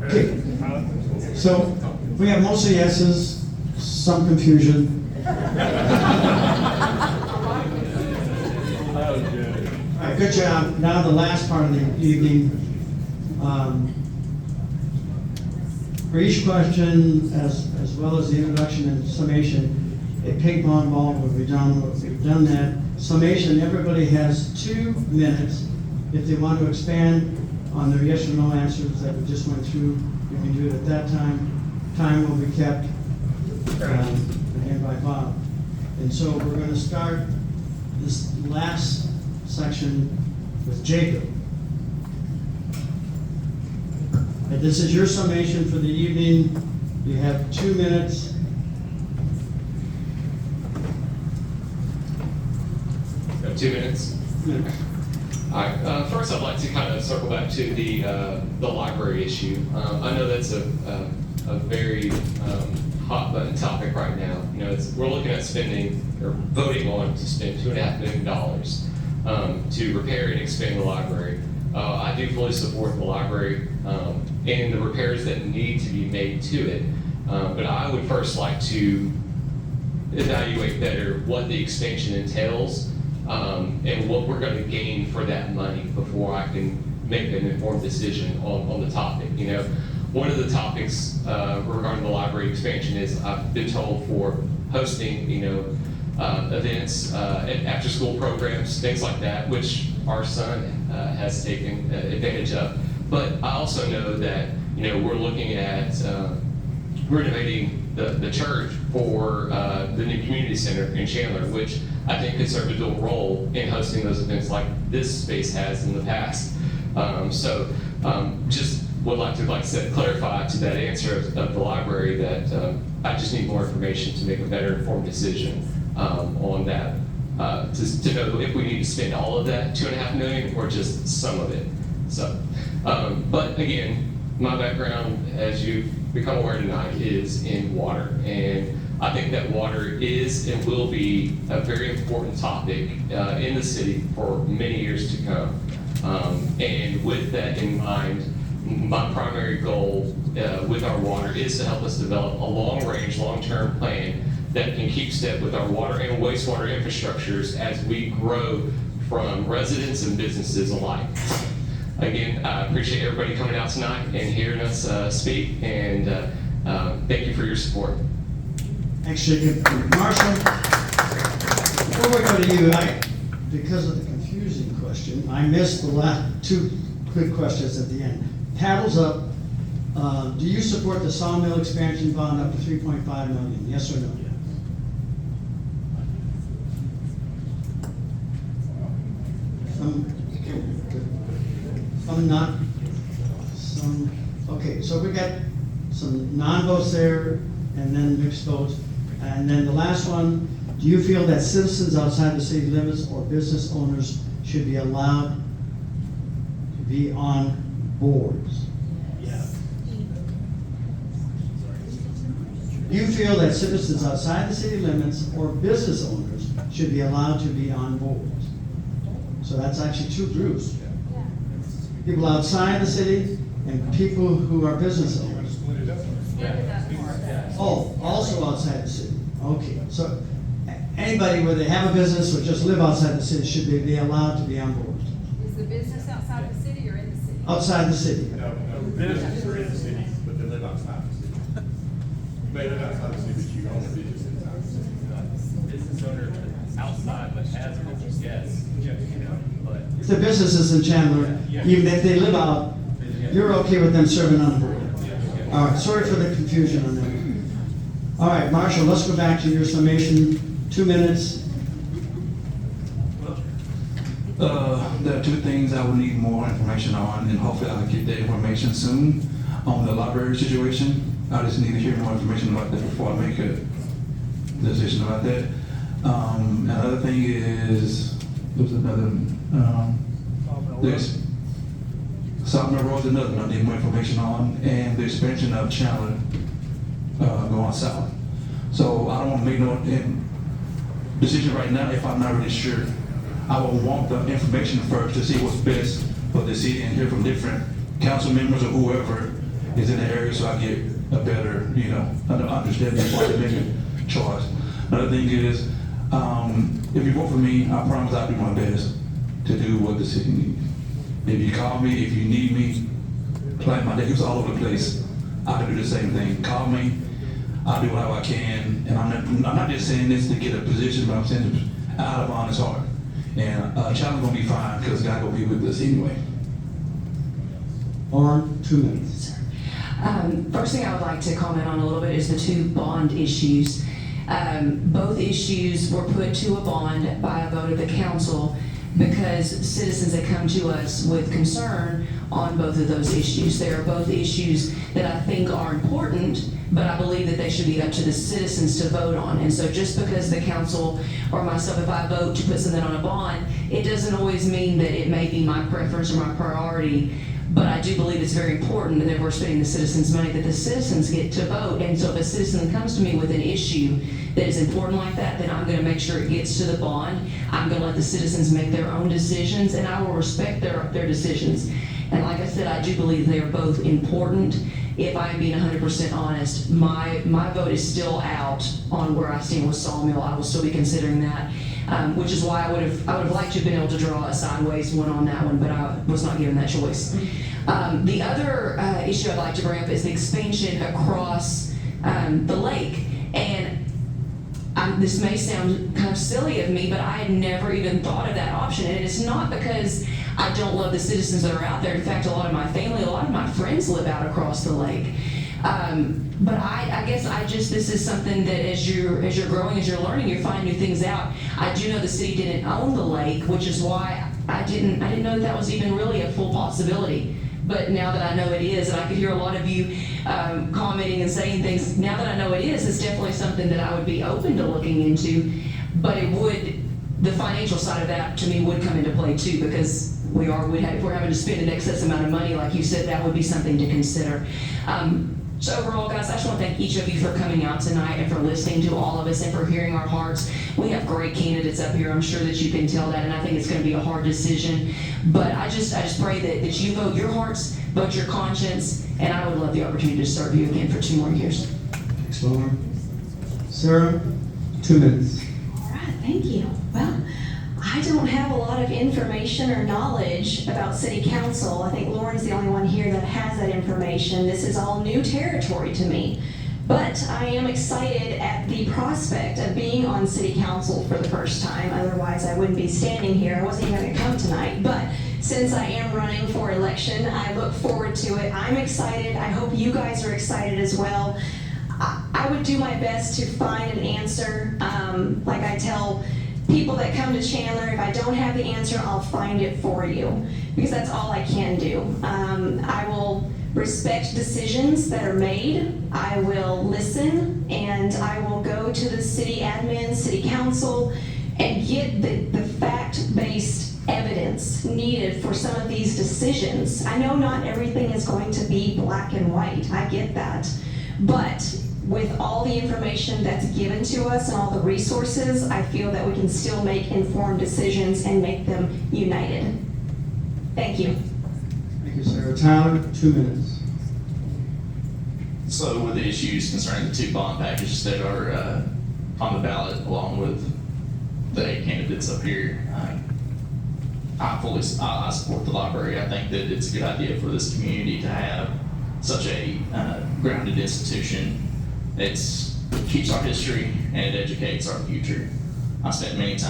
Okay, so we have mostly yeses, some confusion. All right, good job. Now the last part of the evening. For each question, as well as the introduction and summation, a ping pong ball will be done. We've done that. Summation, everybody has 2 minutes. If they want to expand on their yes or no answers that we just went through, you can do it at that time. Time will be kept, again, by Bob. And so we're going to start this last section with Jacob. And this is your summation for the evening. You have 2 minutes. Got 2 minutes. All right. First, I'd like to kind of circle back to the library issue. I know that's a very hot button topic right now. You know, we're looking at spending or voting on to spend $2.5 million to repair and expand the library. I do fully support the library and the repairs that need to be made to it. But I would first like to evaluate better what the expansion entails and what we're going to gain for that money before I can make an informed decision on the topic. You know, one of the topics regarding the library expansion is I've been told for hosting, you know, events, after-school programs, things like that, which our son has taken advantage of. But I also know that, you know, we're looking at renovating the church for the new community center in Chandler, which I think could serve a dual role in hosting those events like this space has in the past. Just would like to, like I said, clarify to that answer of the library that I just need more information to make a better informed decision on that. To know if we need to spend all of that $2.5 million or just some of it. So, but again, my background, as you've become aware tonight, is in water, and I think that water is and will be a very important topic in the city for many years to come. And with that in mind, my primary goal with our water is to help us develop a long-range, long-term plan that can keep step with our water and wastewater infrastructures as we grow from residents and businesses alike. Again, I appreciate everybody coming out tonight and hearing us speak, and thank you for your support. Thanks, Jacob. Marshall, before we go to you, because of the confusing question, I missed the last 2 quick questions at the end. Paddles up. Do you support the sawmill expansion bond up to $3.5 million? Yes or no? Some not. Some. Okay, so we got some non-votes there, and then mixed votes. And then the last one, Do you feel that citizens outside the city limits or business owners should be allowed to be on boards? Yes. Do you feel that citizens outside the city limits or business owners should be allowed to be on boards? So that's actually two groups. People outside the city and people who are business owners. Oh, also outside the city. Okay, so anybody where they have a business or just live outside the city should be allowed to be on board. Is the business outside the city or in the city? Outside the city. No, businesses are in the city, but they live outside the city. You may live outside the city, but you own a business inside the city. Business owner outside, but has a business, yes. But If the business is in Chandler, even if they live out, you're okay with them serving on the board? All right, sorry for the confusion on that. All right, Marshall, let's go back to your summation, 2 minutes. There are two things I would need more information on, and hopefully I'll get that information soon. On the library situation, I just need to hear more information about that before I make a decision about that. Another thing is, there's another, there's South Mill Road is another one I need more information on, and the expansion of Chandler going south. So I don't want to make no decision right now if I'm not really sure. I will want the information first to see what's best for the city and hear from different council members or whoever is in the area, so I get a better, understanding before I make a choice. Another thing is, if you vote for me, I promise I'll do my best to do what the city needs. If you call me, if you need me, plant my neighbors all over the place, I can do the same thing. Call me, I'll do whatever I can, and I'm not just saying this to get a position, but I'm saying it out of honest heart. And Chandler's gonna be fine, because God gonna be with us anyway. On 2 minutes. First thing I would like to comment on a little bit is the two bond issues. Both issues were put to a bond by a vote of the council because citizens had come to us with concern on both of those issues. They are both issues that I think are important, but I believe that they should be up to the citizens to vote on. And so just because the council or myself, if I vote to put something on a bond, it doesn't always mean that it may be my preference or my priority. But I do believe it's very important that if we're spending the citizens' money, that the citizens get to vote. And so if a citizen comes to me with an issue that is important like that, then I'm gonna make sure it gets to the bond. I'm gonna let the citizens make their own decisions, and I will respect their decisions. And like I said, I do believe they are both important. If I'm being 100% honest, my vote is still out on where I stand with Sawmill. I will still be considering that. Which is why I would have liked to have been able to draw a sideways one on that one, but I was not given that choice. The other issue I'd like to bring up is the expansion across the lake. And this may sound kind of silly of me, but I had never even thought of that option. And it's not because I don't love the citizens that are out there. In fact, a lot of my family, a lot of my friends live out across the lake. But I guess this is something that as you're growing, as you're learning, you're finding new things out. I do know the city didn't own the lake, which is why I didn't know that was even really a full possibility. But now that I know it is, and I could hear a lot of you commenting and saying things, now that I know it is, it's definitely something that I would be open to looking into. But the financial side of that to me would come into play too, because if we're having to spend an excess amount of money, like you said, that would be something to consider. So overall, guys, I just want to thank each of you for coming out tonight and for listening to all of us and for hearing our hearts. We have great candidates up here. I'm sure that you can tell that, and I think it's going to be a hard decision. But I just pray that you vote your hearts, vote your conscience, and I would love the opportunity to serve you again for 2 more years. Thanks, Lauren. Sarah, 2 minutes. All right, thank you. Well, I don't have a lot of information or knowledge about city council. I think Lauren's the only one here that has that information. This is all new territory to me. But I am excited at the prospect of being on city council for the first time. Otherwise, I wouldn't be standing here. I wasn't even going to come tonight. But since I am running for election, I look forward to it. I'm excited. I hope you guys are excited as well. I would do my best to find an answer. Like I tell people that come to Chandler, if I don't have the answer, I'll find it for you, because that's all I can do. I will respect decisions that are made. I will listen, and I will go to the city admin, city council, and get the fact-based evidence needed for some of these decisions. I know not everything is going to be black and white, I get that. But with all the information that's given to us and all the resources, I feel that we can still make informed decisions and make them united. Thank you. Thank you, Sarah. Tyler, 2 minutes. So with the issues concerning the 2 bond packages that are on the ballot, along with the 8 candidates up here, I support the library. I think that it's a good idea for this community to have such a grounded institution. It keeps our history and it educates our future. I spent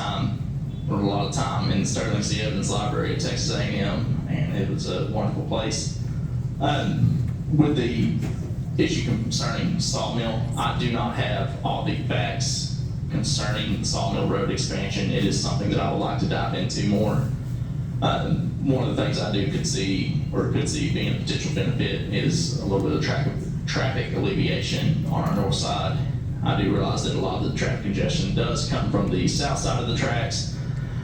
a lot of time in Sterling C. Evans Library at Texas A&M, and it was a wonderful place. With the issue concerning Sawmill, I do not have all the facts concerning the Sawmill Road expansion. It is something that I would like to dive into more. One of the things I could see being a potential benefit is a little bit of traffic alleviation on our north side. I do realize that a lot of the traffic congestion does come from the south side of the tracks.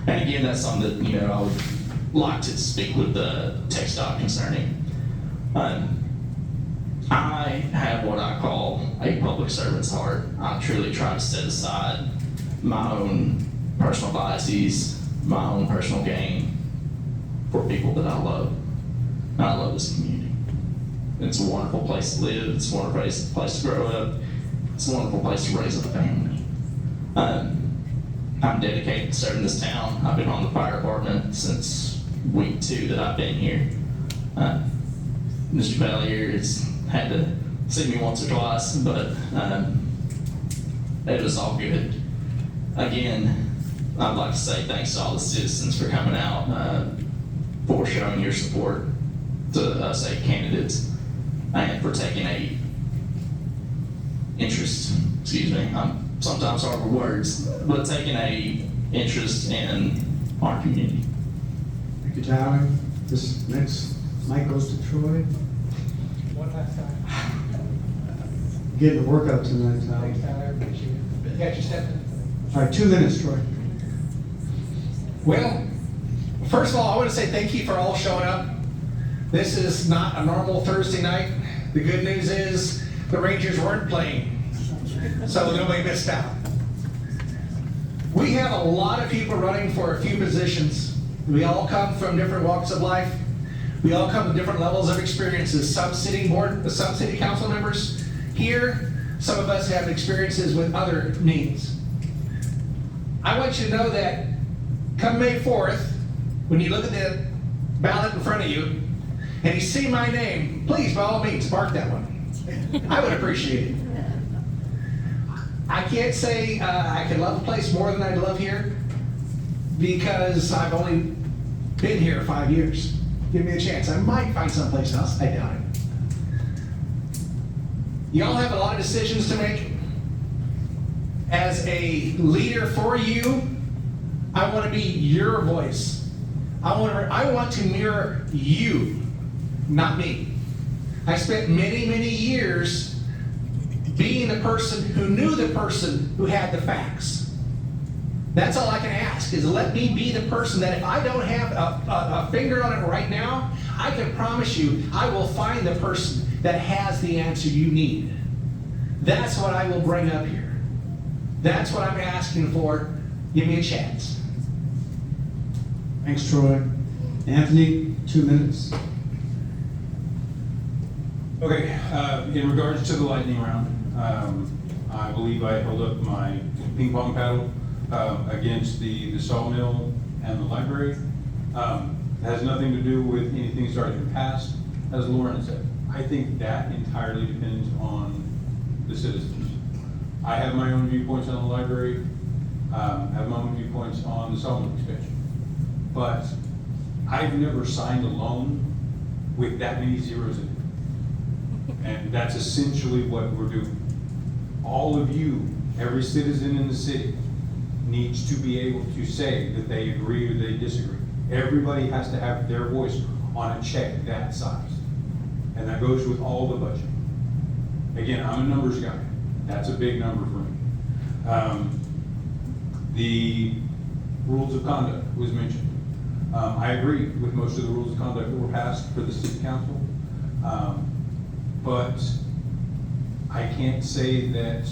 And again, that's something that, I would like to speak with the TxDOT concerning. I have what I call a public servant's heart. I truly try to set aside my own personal biases, my own personal gain for people that I love. And I love this community. It's a wonderful place to live. It's a wonderful place to grow up. It's a wonderful place to raise a family. I'm dedicated to serving this town. I've been on the fire department since week 2 that I've been here. Mr. Valier has had to see me once or twice, but it was all good. Again, I'd like to say thanks to all the citizens for coming out, for showing your support to us 8 candidates, and for taking I'm sometimes hard with words, but taking a interest in our community. Thank you, Tyler. This next mic goes to Troy. One last time. Getting a workout tonight, Tyler. Thanks, Tyler. Appreciate it. You got your step in. All right, 2 minutes, Troy. Well, first of all, I want to say thank you for all showing up. This is not a normal Thursday night. The good news is the Rangers weren't playing, so nobody missed out. We have a lot of people running for a few positions. We all come from different walks of life. We all come with different levels of experiences. Some city council members here, some of us have experiences with other needs. I want you to know that come May 4th, when you look at the ballot in front of you and you see my name, please, by all means, mark that one. I would appreciate it. I can't say I can love the place more than I love here because I've only been here 5 years. Give me a chance. I might find someplace else. I doubt it. Y'all have a lot of decisions to make. As a leader for you, I want to be your voice. I want to mirror you, not me. I spent many, many years being the person who knew the person who had the facts. That's all I can ask, is let me be the person that if I don't have a finger on it right now, I can promise you I will find the person that has the answer you need. That's what I will bring up here. That's what I'm asking for. Give me a chance. Thanks, Troy. Anthony, 2 minutes. Okay, in regards to the lightning round, I believe I held up my ping pong paddle against the sawmill and the library. It has nothing to do with anything starting in the past, as Lauren said. I think that entirely depends on the citizens. I have my own viewpoints on the library, have my own viewpoints on the sawmill expansion. But I've never signed a loan with that many zeros in it. And that's essentially what we're doing. All of you, every citizen in the city, needs to be able to say that they agree or they disagree. Everybody has to have their voice on a check that size. And that goes with all the budget. Again, I'm a numbers guy. That's a big number for me. The rules of conduct was mentioned. I agree with most of the rules of conduct that were passed for the city council. But I can't say that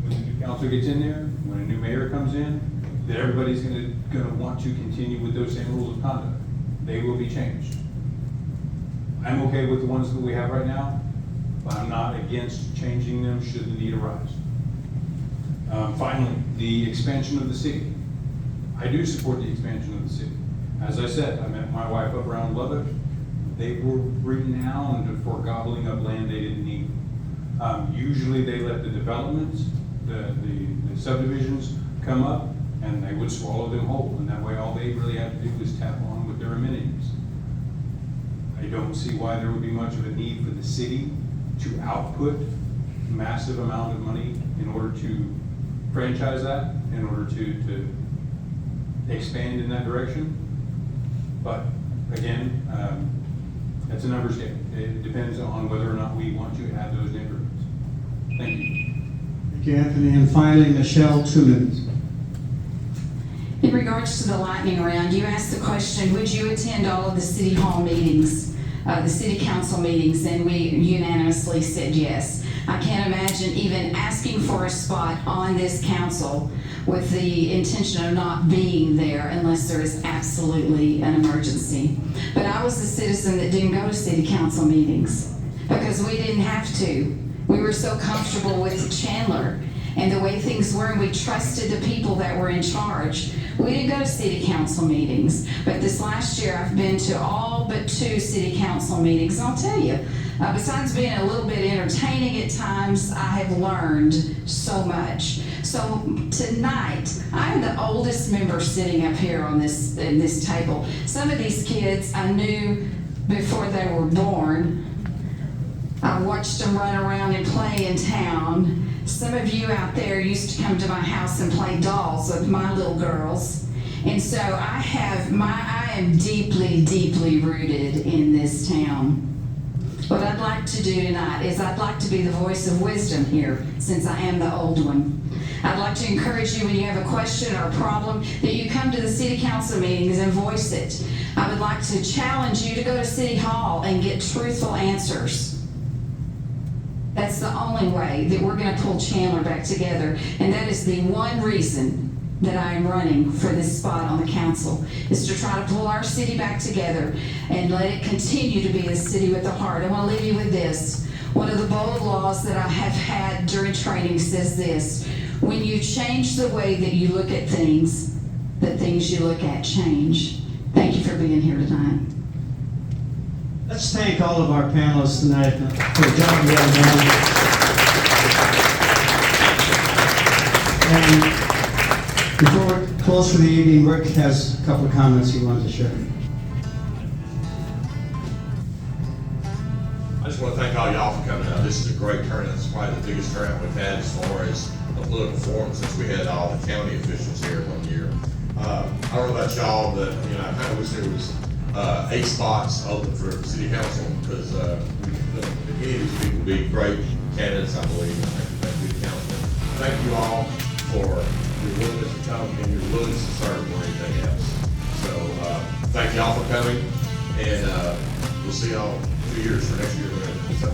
when the new council gets in there, when a new mayor comes in, that everybody's gonna want to continue with those same rules of conduct. They will be changed. I'm okay with the ones that we have right now, but I'm not against changing them should the need arise. Finally, the expansion of the city. I do support the expansion of the city. As I said, I met my wife up around Lubbock. They were renowned for gobbling up land they didn't need. Usually they let the developments, the subdivisions come up and they would swallow them whole. And that way all they really had to do was tap on with their amenities. I don't see why there would be much of a need for the city to output massive amount of money in order to franchise that, in order to expand in that direction. But again, that's a numbers game. It depends on whether or not we want to add those neighborhoods. Thank you. Thank you, Anthony. And finally, Michelle, 2 minutes. In regards to the lightning round, you asked the question, would you attend all of the city hall meetings, the city council meetings, and we unanimously said yes. I can't imagine even asking for a spot on this council with the intention of not being there unless there is absolutely an emergency. But I was a citizen that didn't go to city council meetings because we didn't have to. We were so comfortable with Chandler and the way things were, and we trusted the people that were in charge. We didn't go to city council meetings, but this last year I've been to all but 2 city council meetings. And I'll tell you, besides being a little bit entertaining at times, I have learned so much. So tonight, I am the oldest member sitting up here on in this table. Some of these kids I knew before they were born. I watched them run around and play in town. Some of you out there used to come to my house and play dolls with my little girls. And so I am deeply, deeply rooted in this town. What I'd like to do tonight is I'd like to be the voice of wisdom here, since I am the old one. I'd like to encourage you when you have a question or a problem that you come to the city council meetings and voice it. I would like to challenge you to go to City Hall and get truthful answers. That's the only way that we're going to pull Chandler back together, and that is the one reason that I am running for this spot on the council, is to try to pull our city back together and let it continue to be a city with a heart. I want to leave you with this. One of the bold laws that I have had during training says this: when you change the way that you look at things, the things you look at change. Thank you for being here tonight. Let's thank all of our panelists tonight for the job well done. And before we close for the evening, Rick has a couple of comments he wanted to share. I just want to thank all y'all for coming out. This is a great turnout. It's probably the biggest turnout we've had as far as a political forum since we had all the county officials here one year. I don't know about y'all, but I kind of wish there was 8 spots open for city council, because many of these people would be great candidates, I believe, and good council. Thank you all for your willingness to come and your willingness to serve more than anything else. So thank y'all for coming, and we'll see y'all in 2 years for next year. So.